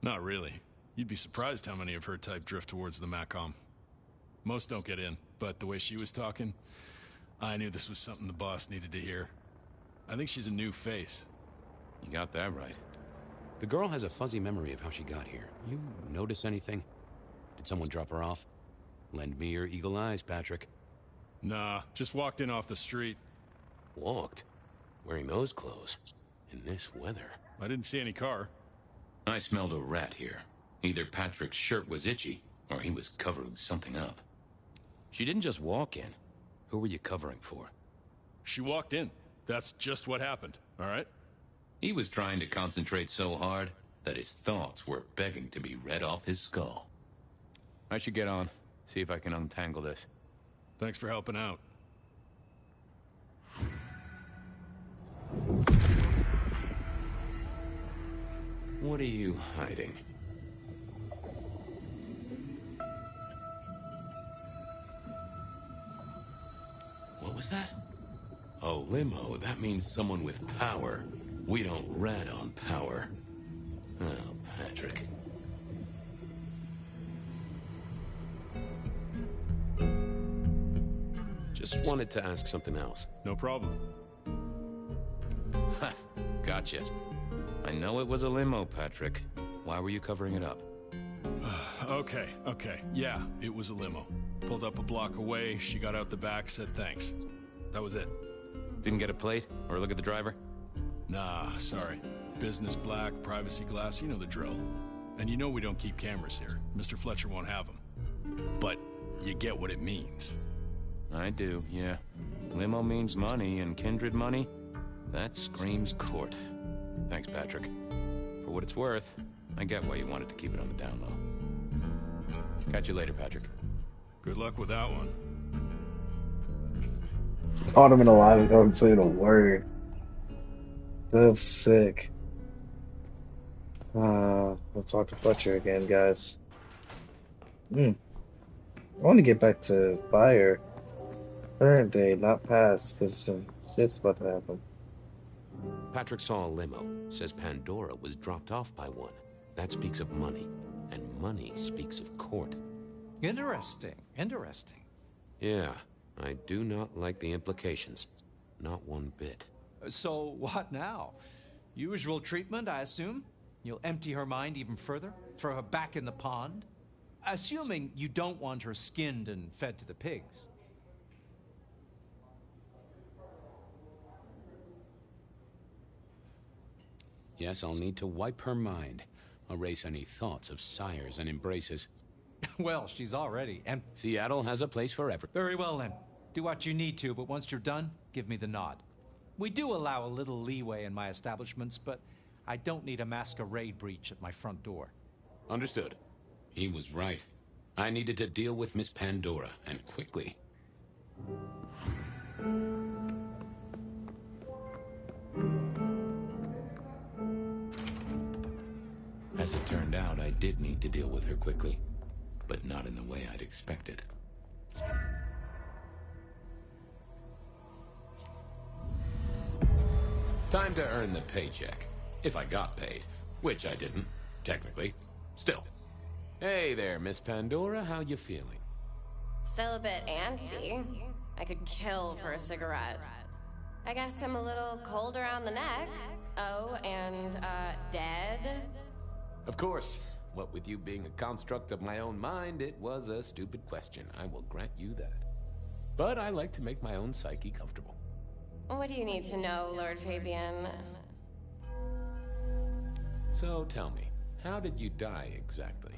Not really. You'd be surprised how many of her type drift towards the Macom. Most don't get in, but the way she was talking, I knew this was something the boss needed to hear. I think she's a new face. You got that right. The girl has a fuzzy memory of how she got here. You notice anything? Did someone drop her off? Lend me your eagle eyes, Patrick. Nah, just walked in off the street. Walked? Wearing those clothes? In this weather? I didn't see any car. I smelled a rat here. Either Patrick's shirt was itchy, or he was covering something up. She didn't just walk in. Who were you covering for? She walked in. That's just what happened, all right? He was trying to concentrate so hard that his thoughts were begging to be read off his skull. I should get on. See if I can untangle this. Thanks for helping out. What are you hiding? What was that? Oh, limo. That means someone with power. We don't rat on power. Oh, Patrick. Just wanted to ask something else. No problem. Ha! Gotcha. I know it was a limo, Patrick. Why were you covering it up? Okay. Yeah, it was a limo. Pulled up a block away, she got out the back, said thanks. That was it. Didn't get a plate or look at the driver? Nah, sorry. Business black, privacy glass, you know the drill. And you know we don't keep cameras here. Mr. Fletcher won't have them. But you get what it means. I do, yeah. Limo means money, and kindred money? That screams court. Thanks, Patrick. For what it's worth, I get why you wanted to keep it on the down low. Catch you later, Patrick. Good luck with that one. Caught him in a lie without saying a word. That's sick. We'll talk to Fletcher again, guys. I want to get back to Fire. Current day, not past, because some shit's about to happen. Patrick saw a limo. Says Pandora was dropped off by one. That speaks of money. And money speaks of court. Interesting. Yeah, I do not like the implications. Not one bit. So, what now? Usual treatment, I assume? You'll empty her mind even further? Throw her back in the pond? Assuming you don't want her skinned and fed to the pigs. Yes, I'll need to wipe her mind. Erase any thoughts of sires and embraces. Well, she's already Seattle has a place for every. Very well, then. Do what you need to, but once you're done, give me the nod. We do allow a little leeway in my establishments, but I don't need a masquerade breach at my front door. Understood. He was right. I needed to deal with Miss Pandora, and quickly. As it turned out, I did need to deal with her quickly, but not in the way I'd expected. Time to earn the paycheck. If I got paid, which I didn't, technically. Still. Hey there, Miss Pandora, how you feeling? Still a bit antsy. I could kill for a cigarette. I guess I'm a little cold around the neck. Oh, and, dead? Of course. What with you being a construct of my own mind, it was a stupid question. I will grant you that. But I like to make my own psyche comfortable. What do you need to know, Lord Fabian? So tell me, how did you die exactly?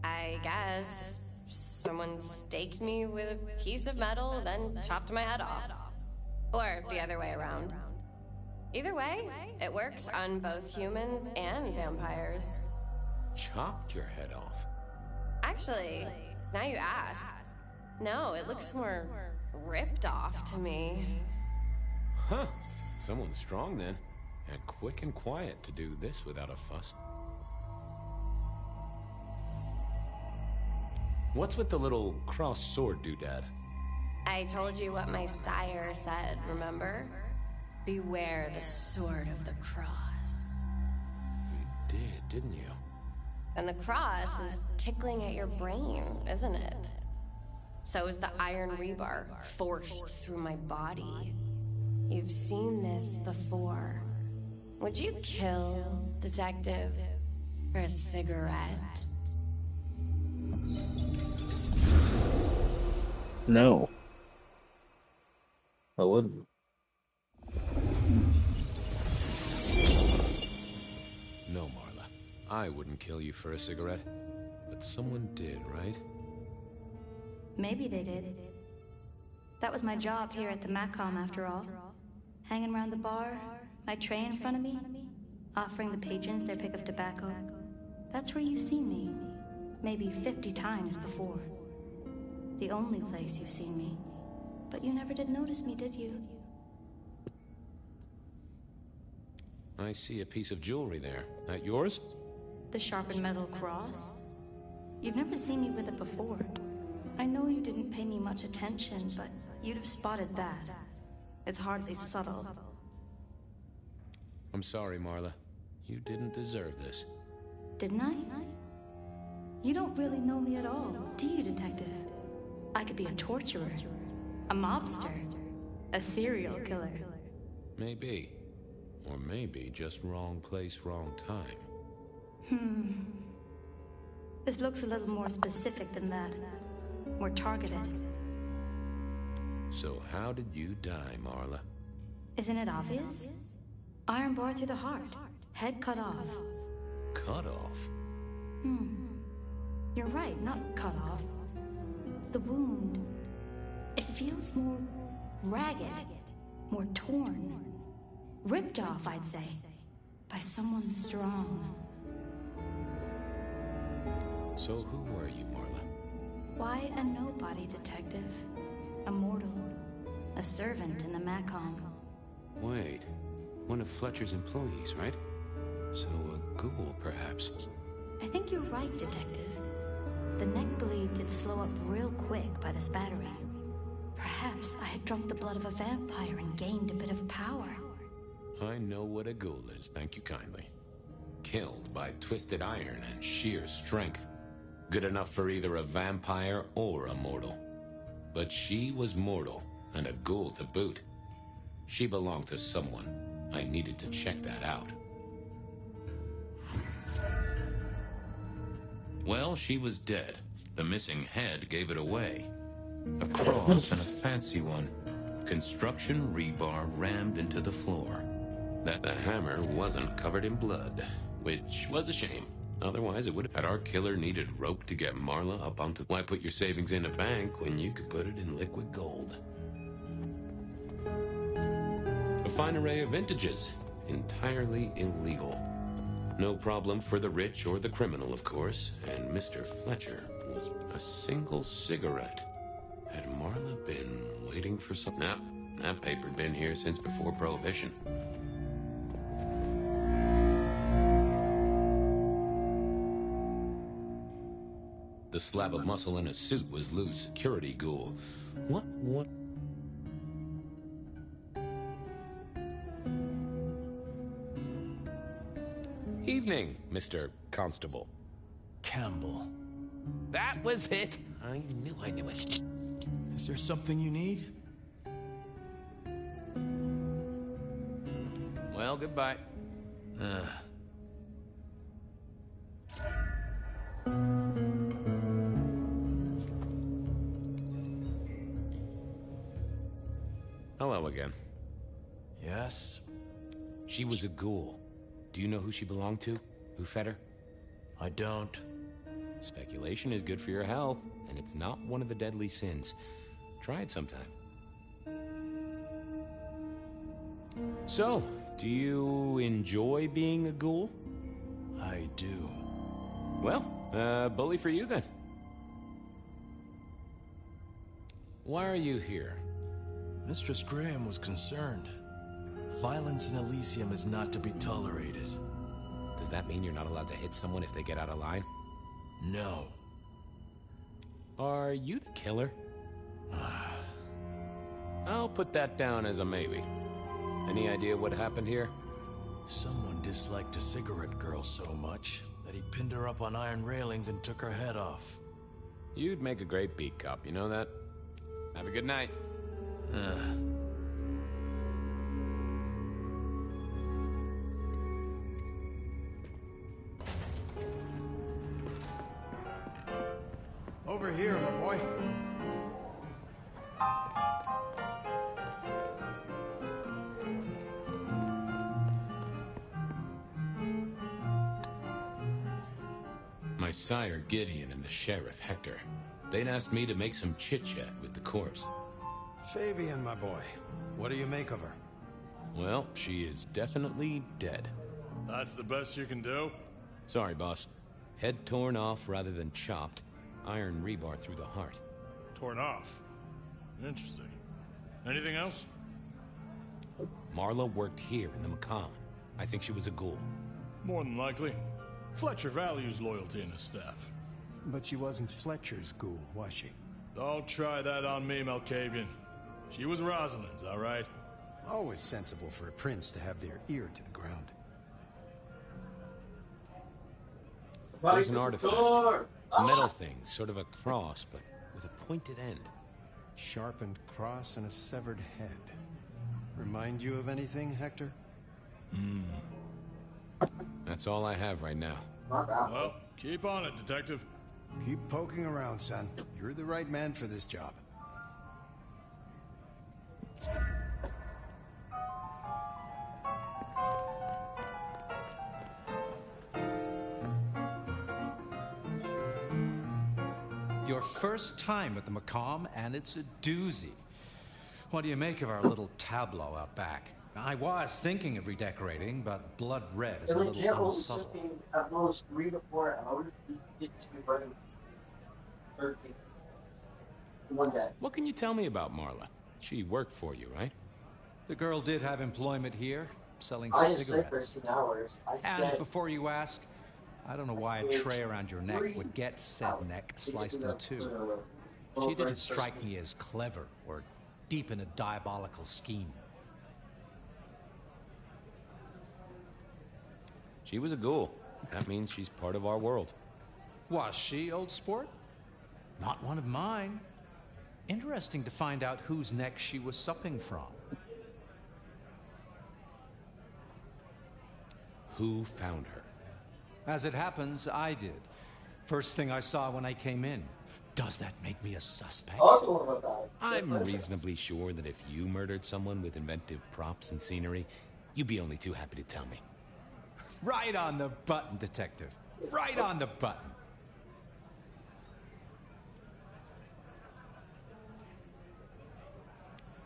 I guess someone staked me with a piece of metal, then chopped my head off. Or the other way around. Either way, it works on both humans and vampires. Chopped your head off? Actually, now you ask. No, it looks more ripped off to me. Huh. Someone strong then. And quick and quiet to do this without a fuss. What's with the little crossed sword doodad? I told you what my sire said, remember? Beware the sword of the cross. You did, didn't you? And the cross is tickling at your brain, isn't it? So is the iron rebar forced through my body. You've seen this before. Would you kill, detective, for a cigarette? No. I wouldn't. No, Marla. I wouldn't kill you for a cigarette. But someone did, right? Maybe they did. That was my job here at the Macom, after all. Hanging around the bar, my tray in front of me, offering the patrons their pick of tobacco. That's where you've seen me. Maybe 50 times before. The only place you've seen me. But you never did notice me, did you? I see a piece of jewelry there. That yours? The sharpened metal cross? You've never seen me with it before. I know you didn't pay me much attention, but you'd have spotted that. It's hardly subtle. I'm sorry, Marla. You didn't deserve this. Didn't I? You don't really know me at all, do you, detective? I could be a torturer, a mobster, a serial killer. Maybe. Or maybe just wrong place, wrong time. This looks a little more specific than that. More targeted. So how did you die, Marla? Isn't it obvious? Iron bar through the heart. Head cut off. Cut off? You're right, not cut off. The wound. It feels more ragged. More torn. Ripped off, I'd say. By someone strong. So who were you, Marla? Why a nobody, detective? A mortal. A servant in the Macom. Wait, one of Fletcher's employees, right? So a ghoul, perhaps? I think you're right, detective. The neck bleed did slow up real quick by the spattering. Perhaps I had drunk the blood of a vampire and gained a bit of power. I know what a ghoul is, thank you kindly. Killed by twisted iron and sheer strength. Good enough for either a vampire or a mortal. But she was mortal, and a ghoul to boot. She belonged to someone. I needed to check that out. Well, she was dead. The missing head gave it away. A cross and a fancy one. Construction rebar rammed into the floor. That the hammer wasn't covered in blood, which was a shame. Otherwise, it would have had our killer needed rope to get Marla up onto... Why put your savings in a bank when you could put it in liquid gold? A fine array of vintages. Entirely illegal. No problem for the rich or the criminal, of course. And Mr. Fletcher was a single cigarette. Had Marla been waiting for some... Nah, that paper'd been here since before Prohibition. The slab of muscle in a suit was Lou's security ghoul. What? Evening, Mr. Constable. Campbell. That was it! I knew it. Is there something you need? Well, goodbye. Hello again. Yes? She was a ghoul. Do you know who she belonged to? Who fed her? I don't. Speculation is good for your health, and it's not one of the deadly sins. Try it sometime. So, do you enjoy being a ghoul? I do. Well, bully for you then. Why are you here? Mistress Graham was concerned. Violence in Elysium is not to be tolerated. Does that mean you're not allowed to hit someone if they get out of line? No. Are you the killer? I'll put that down as a maybe. Any idea what happened here? Someone disliked a cigarette girl so much that he pinned her up on iron railings and took her head off. You'd make a great beat cop, you know that? Have a good night. Over here, my boy. My sire Gideon and the sheriff Hector. They'd asked me to make some chit-chat with the corpse. Fabian, my boy. What do you make of her? Well, she is definitely dead. That's the best you can do? Sorry, boss. Head torn off rather than chopped. Iron rebar through the heart. Torn off? Interesting. Anything else? Marla worked here in the Macomb. I think she was a ghoul. More than likely. Fletcher values loyalty in his staff. But she wasn't Fletcher's ghoul, was she? Don't try that on me, Malkavian. She was Rosalind's, all right? Always sensible for a prince to have their ear to the ground. There's an artifact. Metal thing, sort of a cross, but with a pointed end. Sharpened cross and a severed head. Remind you of anything, Hector? That's all I have right now. Well, keep on it, Detective. Keep poking around, son. You're the right man for this job. Your first time at the Macomb, and it's a doozy. What do you make of our little tableau out back? I was thinking of redecorating, but blood red is a little unsubtle. At most 3 to 4 hours to get to running 13 one day. What can you tell me about Marla? She worked for you, right? The girl did have employment here, selling I didn't say cigarettes. 13 hours. I And said before you ask, I don't know why a tray around your neck would get said neck sliced in two. She didn't strike me as clever or deep in a diabolical scheme. She was a ghoul. That means she's part of our world. Was she, old sport? Not one of mine. Interesting to find out whose neck she was supping from. Who found her? As it happens, I did. First thing I saw when I came in. Does that make me a suspect? I'm reasonably sure that if you murdered someone with inventive props and scenery, you'd be only too happy to tell me. Right on the button, Detective. Right on the button.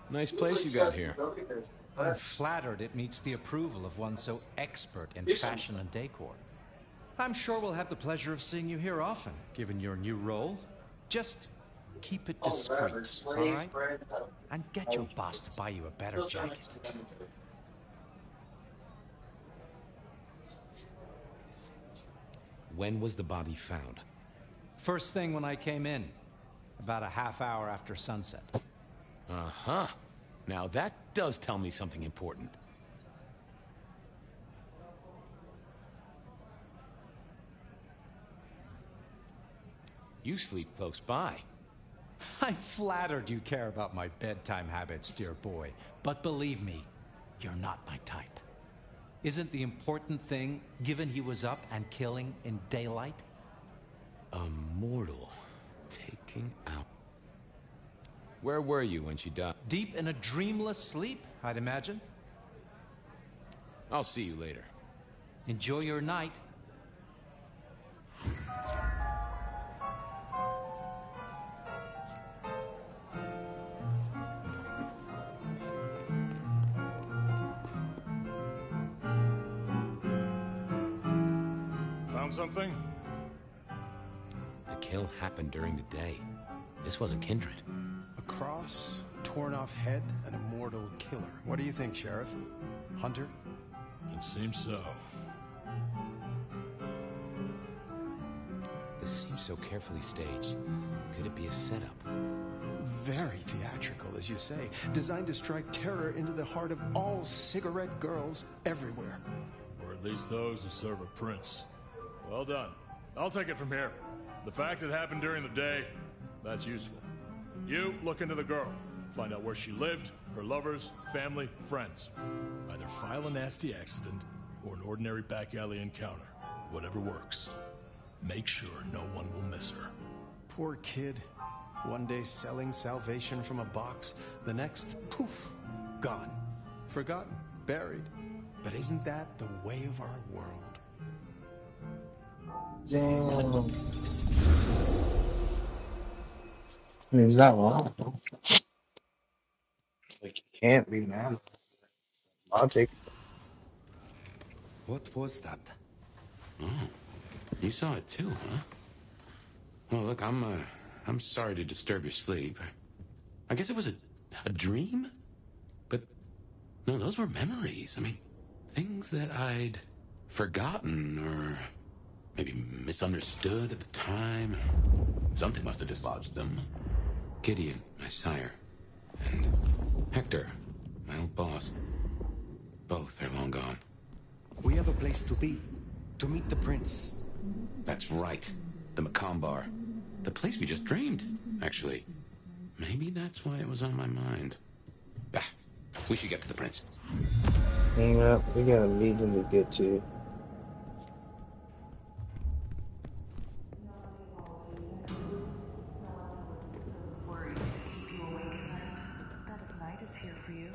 Nice place you got here. I'm flattered it meets the approval of one so expert in fashion and decor. I'm sure we'll have the pleasure of seeing you here often, given your new role. Just keep it discreet, all right? And get your boss to buy you a better jacket. When was the body found? First thing when I came in, about a half hour after sunset. Uh-huh. Now that does tell me something important. You sleep close by. I'm flattered you care about my bedtime habits, dear boy. But believe me, you're not my type. Isn't the important thing, given he was up and killing in daylight? A mortal taking out. Where were you when she died? Deep in a dreamless sleep, I'd imagine. I'll see you later. Enjoy your night. Found something? The kill happened during the day. This wasn't kindred. A cross, a torn-off head, and a mortal killer. What do you think, Sheriff? Hunter? It seems so. This seems so carefully staged. Could it be a setup? Very theatrical, as you say. Designed to strike terror into the heart of all cigarette girls everywhere. Or at least those who serve a prince. Well done. I'll take it from here. The fact it happened during the day, that's useful. You look into the girl. Find out where she lived, her lovers, family, friends. Either file a nasty accident or an ordinary back alley encounter. Whatever works. Make sure no one will miss her. Poor kid. One day selling salvation from a box, the next, poof, gone. Forgotten, buried. But isn't that the way of our world? Damn. I mean, it's not wrong. Like, you can't be mad. Logic. What was that? Oh, you saw it too, huh? Well, look, I'm sorry to disturb your sleep. I guess it was a dream? But, no, those were memories. I mean, things that I'd forgotten or maybe misunderstood at the time. Something must have dislodged them. Gideon, my sire, and Hector, my old boss. Both are long gone. We have a place to be. To meet the prince. That's right. The Macomb Bar. The place we just dreamed, actually. Maybe that's why it was on my mind. Ah, we should get to the prince. Yeah, we got a meeting to get to. Worries keep you awake at night. Dead of night is here for you.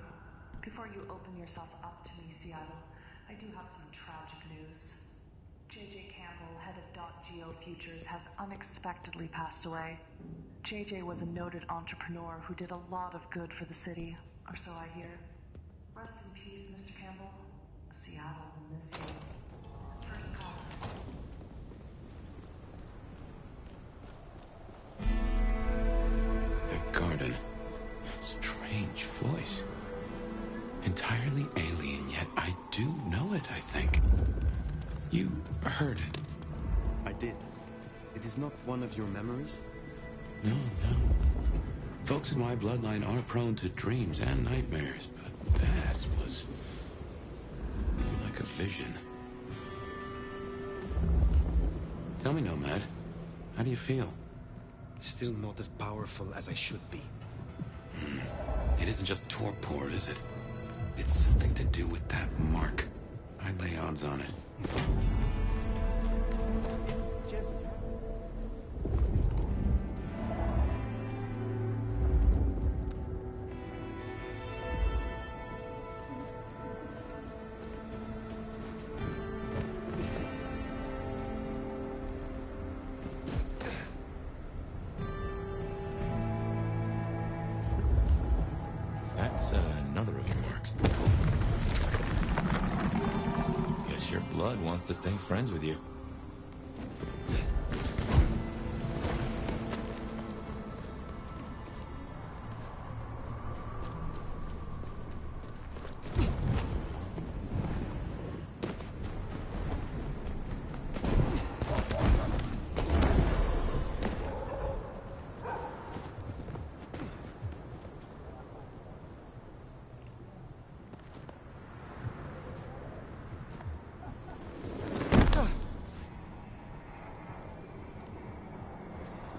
Before you open yourself up to me, Seattle, I do have some tragic news. J.J. Campbell, head of .Geo Futures, has unexpectedly passed away. J.J. was a noted entrepreneur who did a lot of good for the city, or so I hear. Rest in peace, Mr. Campbell. Seattle will miss you. First call. That garden. That strange voice. Entirely alien, yet I do know it, I think. You heard it. I did. It is not one of your memories? No, no. Folks in my bloodline are prone to dreams and nightmares, but that was more like a vision. Tell me, Nomad, how do you feel? Still not as powerful as I should be. It isn't just torpor, is it? It's something to do with that mark. I'd lay odds on it. That's another of your marks. Guess your blood wants to stay friends with you.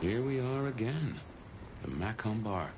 Here we are again. The Macomb Bar.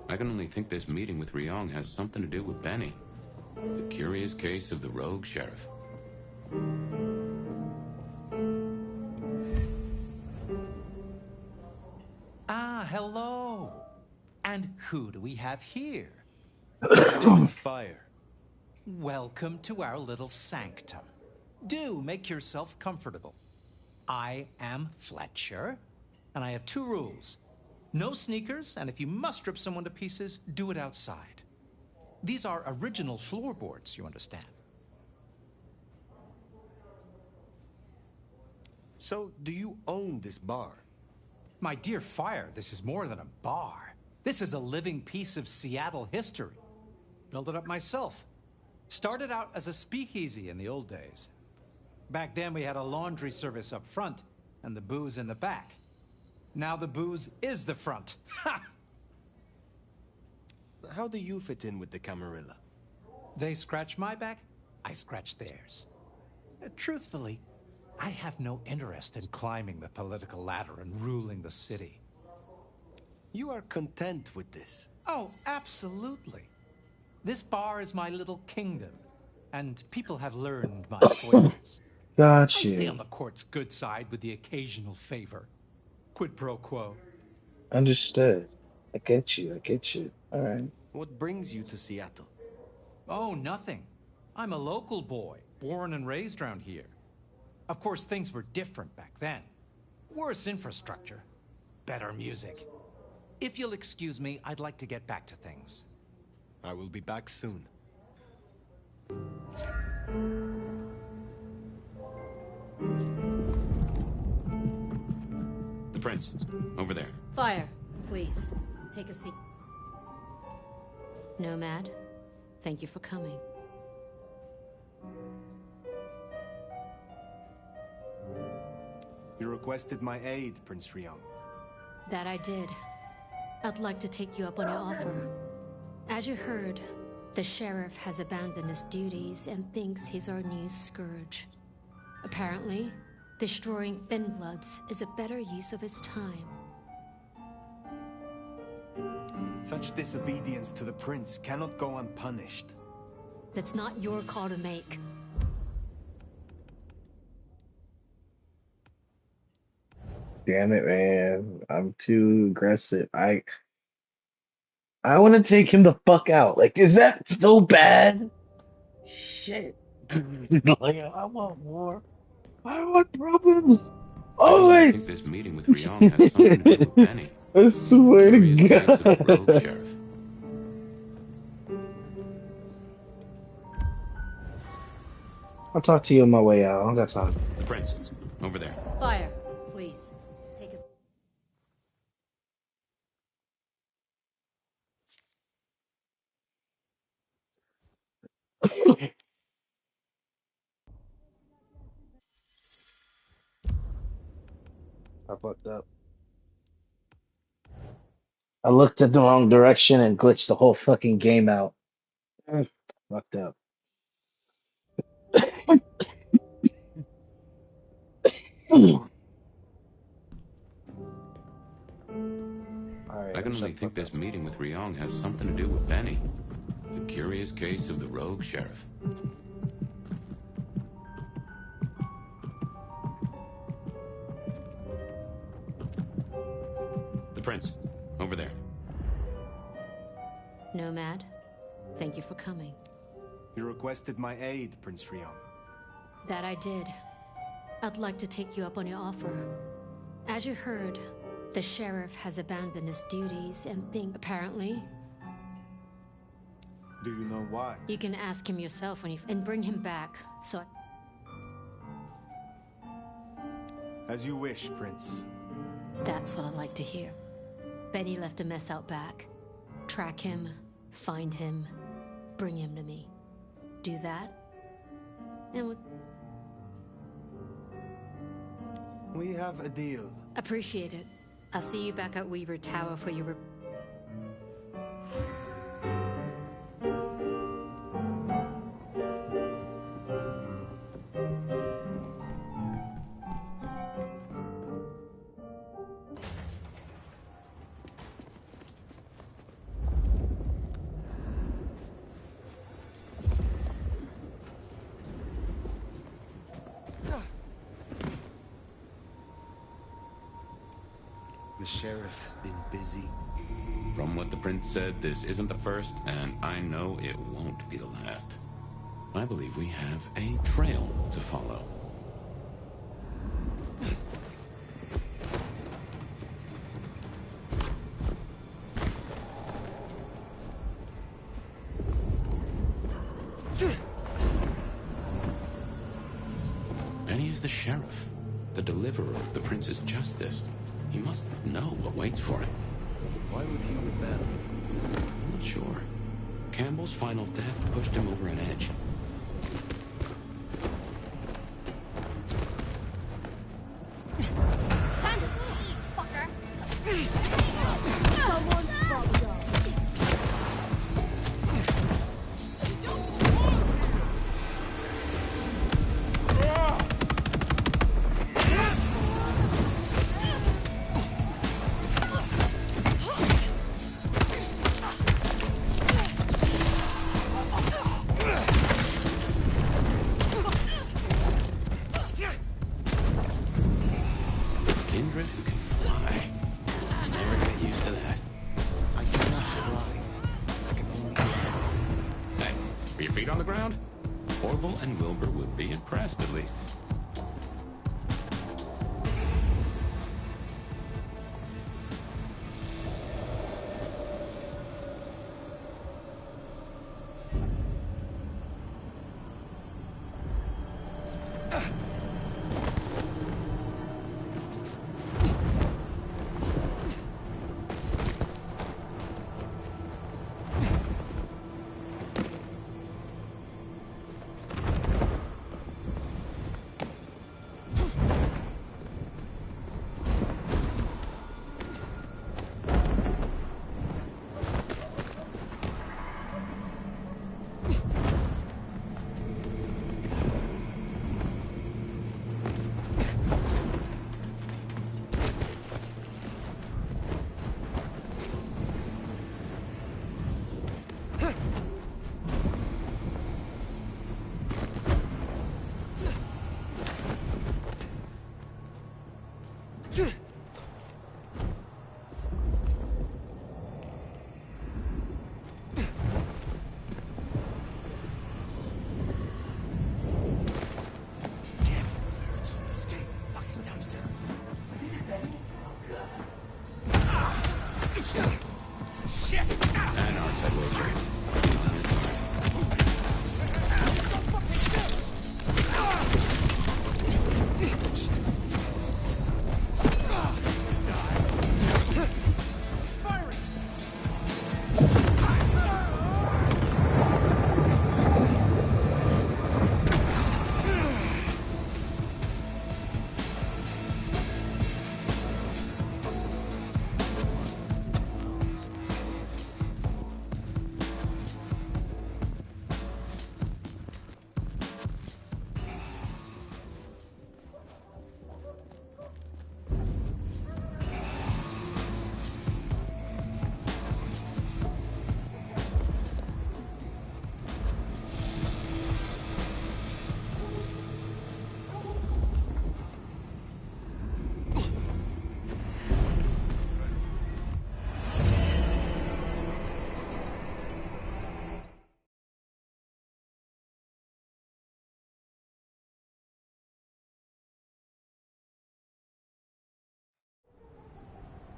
I can only think this meeting with Ryong has something to do with Benny. The curious case of the rogue sheriff. Ah, hello. And who do we have here? My name is Fire. Welcome to our little sanctum. Do make yourself comfortable. I am Fletcher, and I have two rules. No sneakers, and if you must rip someone to pieces, do it outside. These are original floorboards, you understand. So, do you own this bar? My dear Fire, this is more than a bar. This is a living piece of Seattle history. Built it up myself. Started out as a speakeasy in the old days. Back then we had a laundry service up front and the booze in the back. Now the booze is the front. Ha! How do you fit in with the Camarilla? They scratch my back, I scratch theirs. Truthfully, I have no interest in climbing the political ladder and ruling the city. You are content with this? Oh, absolutely. This bar is my little kingdom, and people have learned my foibles. Got I you. stay on the court's good side with the occasional favor. Quid pro quo. Understood. I get you. I get you. All right. What brings you to Seattle? Oh, nothing. I'm a local boy, born and raised around here. Of course, things were different back then. Worse infrastructure, better music. If you'll excuse me, I'd like to get back to things. I will be back soon. The prince, over there. Fire, please. Take a seat. Nomad, thank you for coming. You requested my aid, Prince Rion. That I did. I'd like to take you up on your offer. As you heard, the sheriff has abandoned his duties and thinks he's our new scourge. Apparently, destroying Thinbloods is a better use of his time. Such disobedience to the prince cannot go unpunished. That's not your call to make. Damn it, man. I'm too aggressive. I want to take him the fuck out. Like, is that so bad? Shit. Like, I want more. I want problems. I think Always. this meeting with Ryong has something to do with Benny. I swear to Curious case of the rogue God. sheriff. I'll talk to you on my way out. I don't got time. The prince, over there. Fire, please. Take a... I fucked up. I looked at the wrong direction and glitched the whole fucking game out. Fucked up. I can only think this meeting with Ryong has something to do with Benny. The curious case of the rogue sheriff. The prince, over there. Nomad, thank you for coming. You requested my aid, Prince Rion. That I did. I'd like to take you up on your offer. As you heard, the sheriff has abandoned his duties and apparently... Do you know why? You can ask him yourself when and bring him back, so As you wish, Prince. That's what I like to hear. Benny left a mess out back. Track him, find him, bring him to me. Do that, and We have a deal. appreciate it. I'll see you back at Weaver Tower for your... The sheriff has been busy. From what the prince said, this isn't the first, and I know it won't be the last. I believe we have a trail to follow. Benny is the sheriff, the deliverer of the prince's justice. He must know what waits for him. Why would he rebel? I'm not sure. Campbell's final death pushed him over an edge. Time to eat, fucker. Someone's probably on. Kindred who can fly. Never get used to that. I cannot fly. I can only fly. Hey, are your feet on the ground? Orville and Wilbur would be impressed, at least.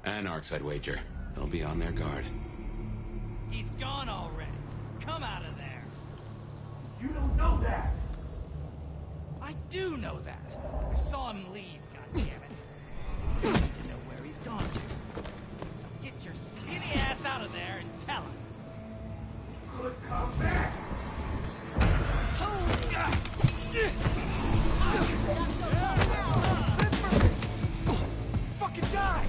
Anarchs, I'd wager. They'll be on their guard. He's gone already. Come out of there. You don't know that! I do know that. I saw him leave, goddammit. I don't know where he's gone to. So get your skinny ass out of there and tell us. Could come back! Not so tough now. Fucking die!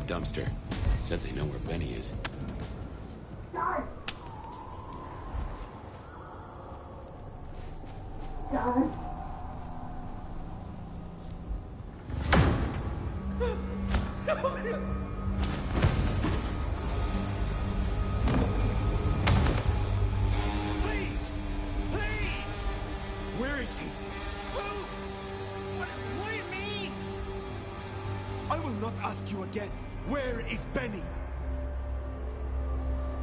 Dumpster. Said they know where Benny is. God! Please! Please! Where is he? Who? What do you mean? I will not ask you again. Where is Benny?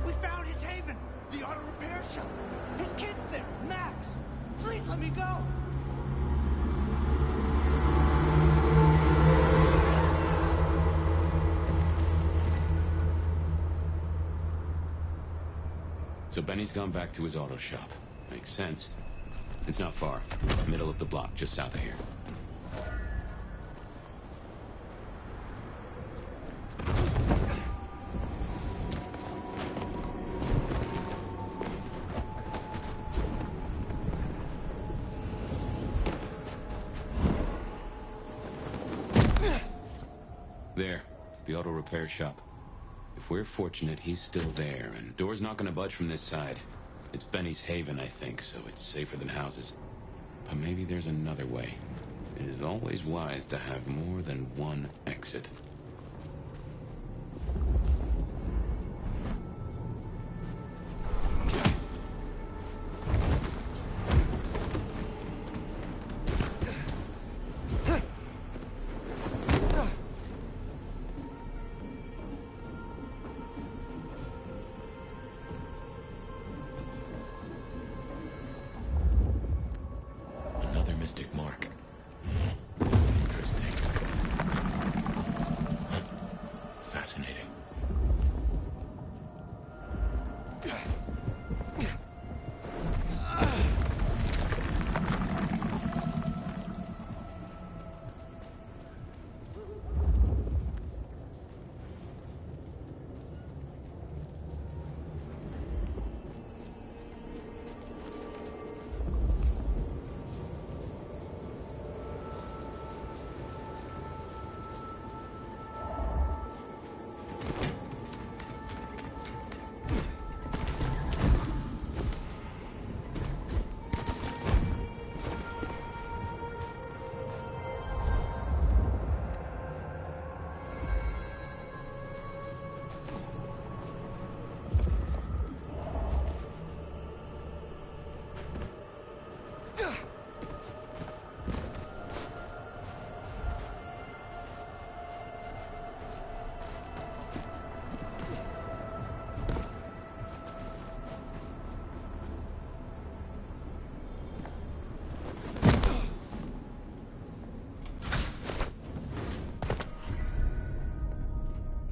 We found his haven! The auto repair shop! His kid's there! Max! Please let me go! So Benny's gone back to his auto shop. Makes sense. It's not far. Middle of the block, just south of here. There, the auto repair shop. If we're fortunate, he's still there, and door's not gonna budge from this side. It's Benny's haven, I think, so it's safer than houses. But maybe there's another way. It is always wise to have more than one exit. Another mystic mark. Interesting.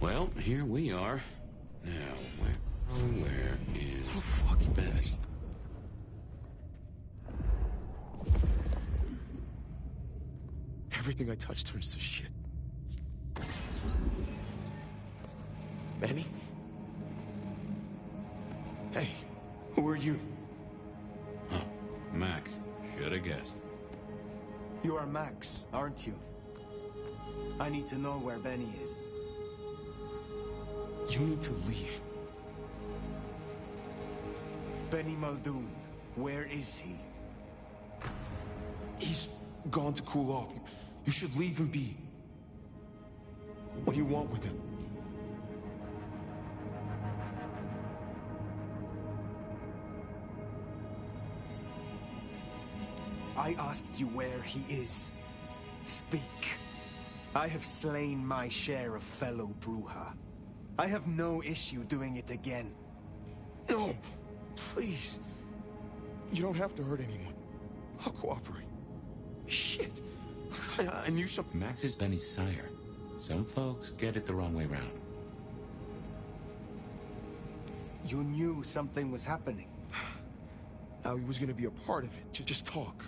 Well, here we are. Now, where is Benny? Everything I touch turns to shit. Benny? Hey, who are you? Huh, Max. Should have guessed. You are Max, aren't you? I need to know where Benny is. You need to leave. Benny Muldoon, where is he? He's gone to cool off. You should leave him be. What do you want with him? I asked you where he is. Speak. I have slain my share of fellow Bruja. I have no issue doing it again. No, please. You don't have to hurt anyone. I'll cooperate. Shit. I knew something. Max is Benny's sire. Some folks get it the wrong way round. You knew something was happening. How he was gonna be a part of it. Just talk.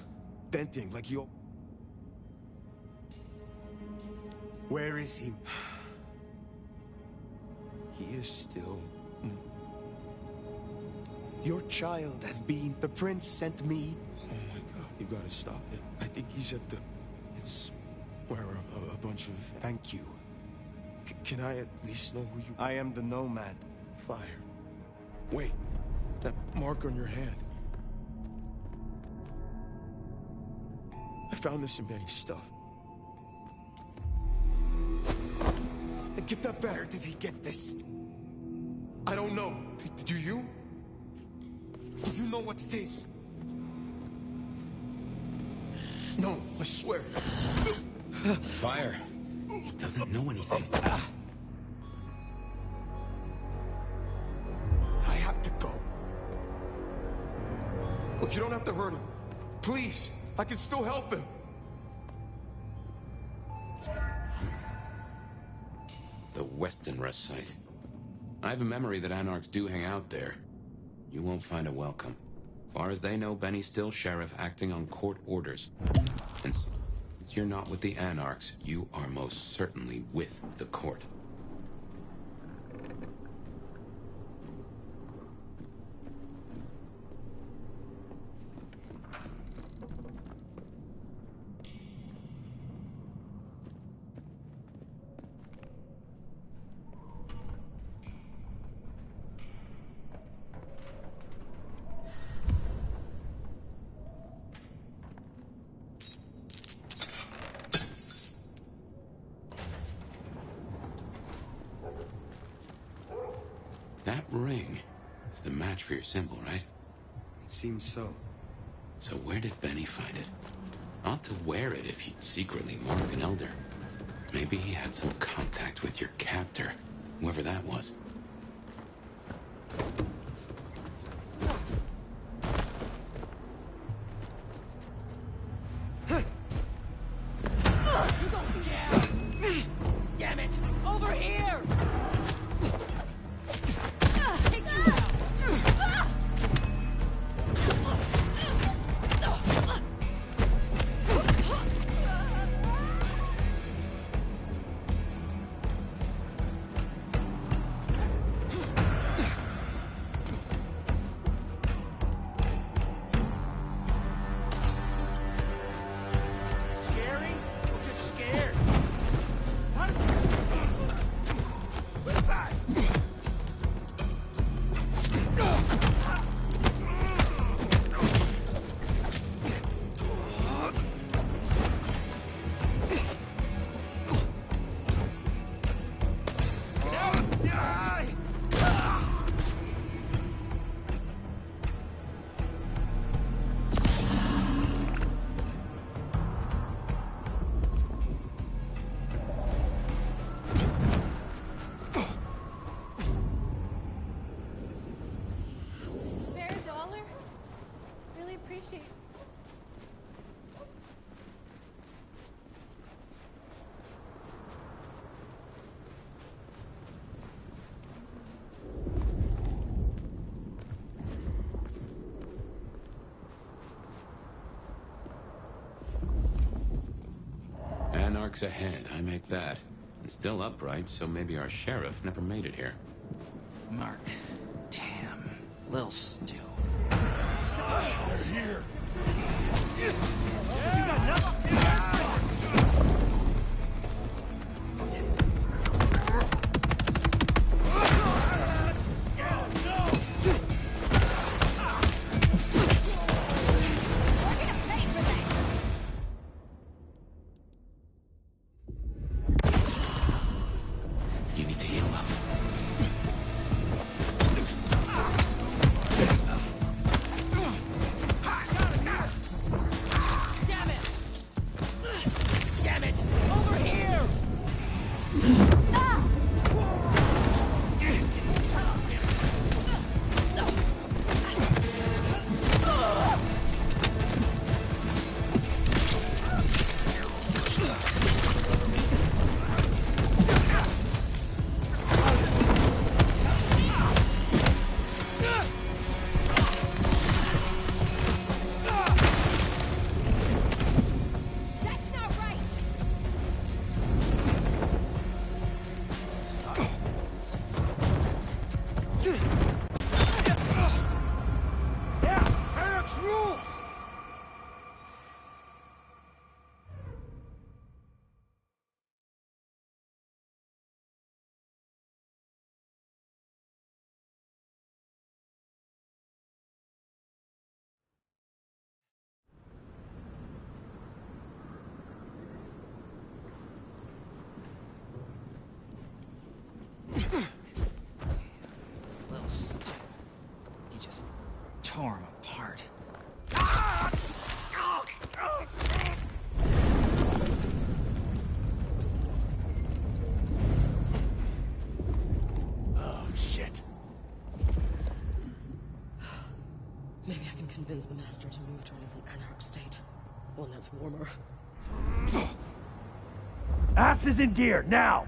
Venting like you. Where is he? He is still... Your child has been... The prince sent me... Oh my god, you gotta stop it. I think he's at the... It's... where a bunch of... Thank you. Can I at least know who you... I am the Nomad. Fire. Wait. That mark on your hand. I found this in Benny's stuff. Get that back. Where did he get this? I don't know. Do you? Do you know what it is? No, I swear. Fire. He doesn't know anything. I have to go. Look, you don't have to hurt him. Please, I can still help him. The Weston rest site. I have a memory that Anarchs do hang out there. You won't find a welcome. Far as they know, Benny's still sheriff acting on court orders. And since you're not with the Anarchs, you are most certainly with the court. That ring is the match for your symbol, right? It seems so. So where did Benny find it? Ought to wear it if he'd secretly marked an elder. Maybe he had some contact with your captor, whoever that was. Damn it! Over here! Anarchs ahead, I make that. And still upright, so maybe our sheriff never made it here. Mark. Damn. Little stew. They're here. You got nothing? You need to heal up. Damn it! Over here! That's not right! Yeah! Eric's rule! Little stew. He just tore him apart. Oh, shit. Maybe I can convince the Master to move to a different Anarch state. One that's warmer. Asses in gear, now!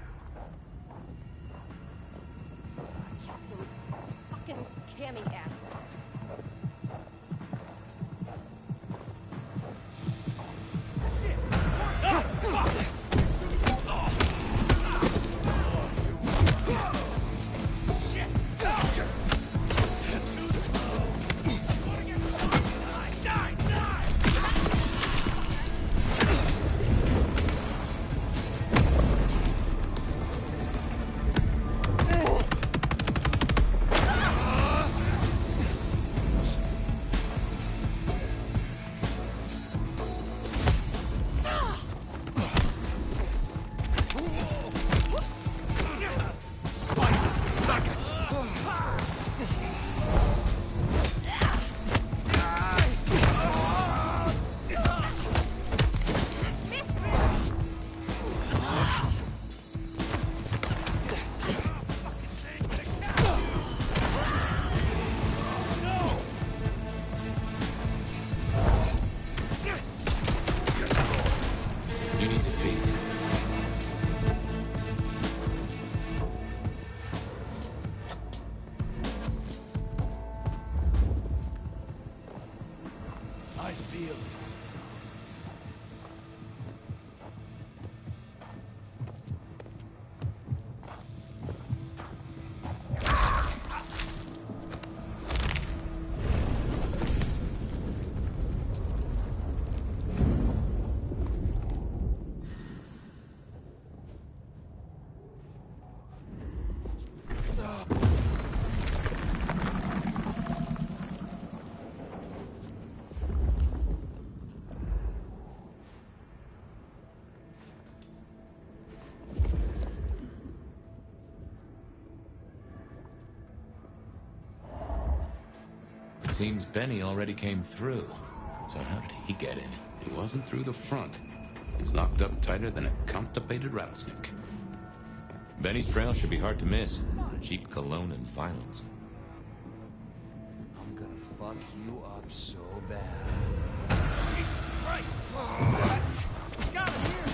Fucking Cammy ass. Spineless maggot! You need to feed. Eyes peeled. Seems Benny already came through. So how did he get in? He wasn't through the front. He's locked up tighter than a constipated rattlesnake. Benny's trail should be hard to miss. Cheap cologne and violence. I'm gonna fuck you up so bad. Jesus Christ! Got him here!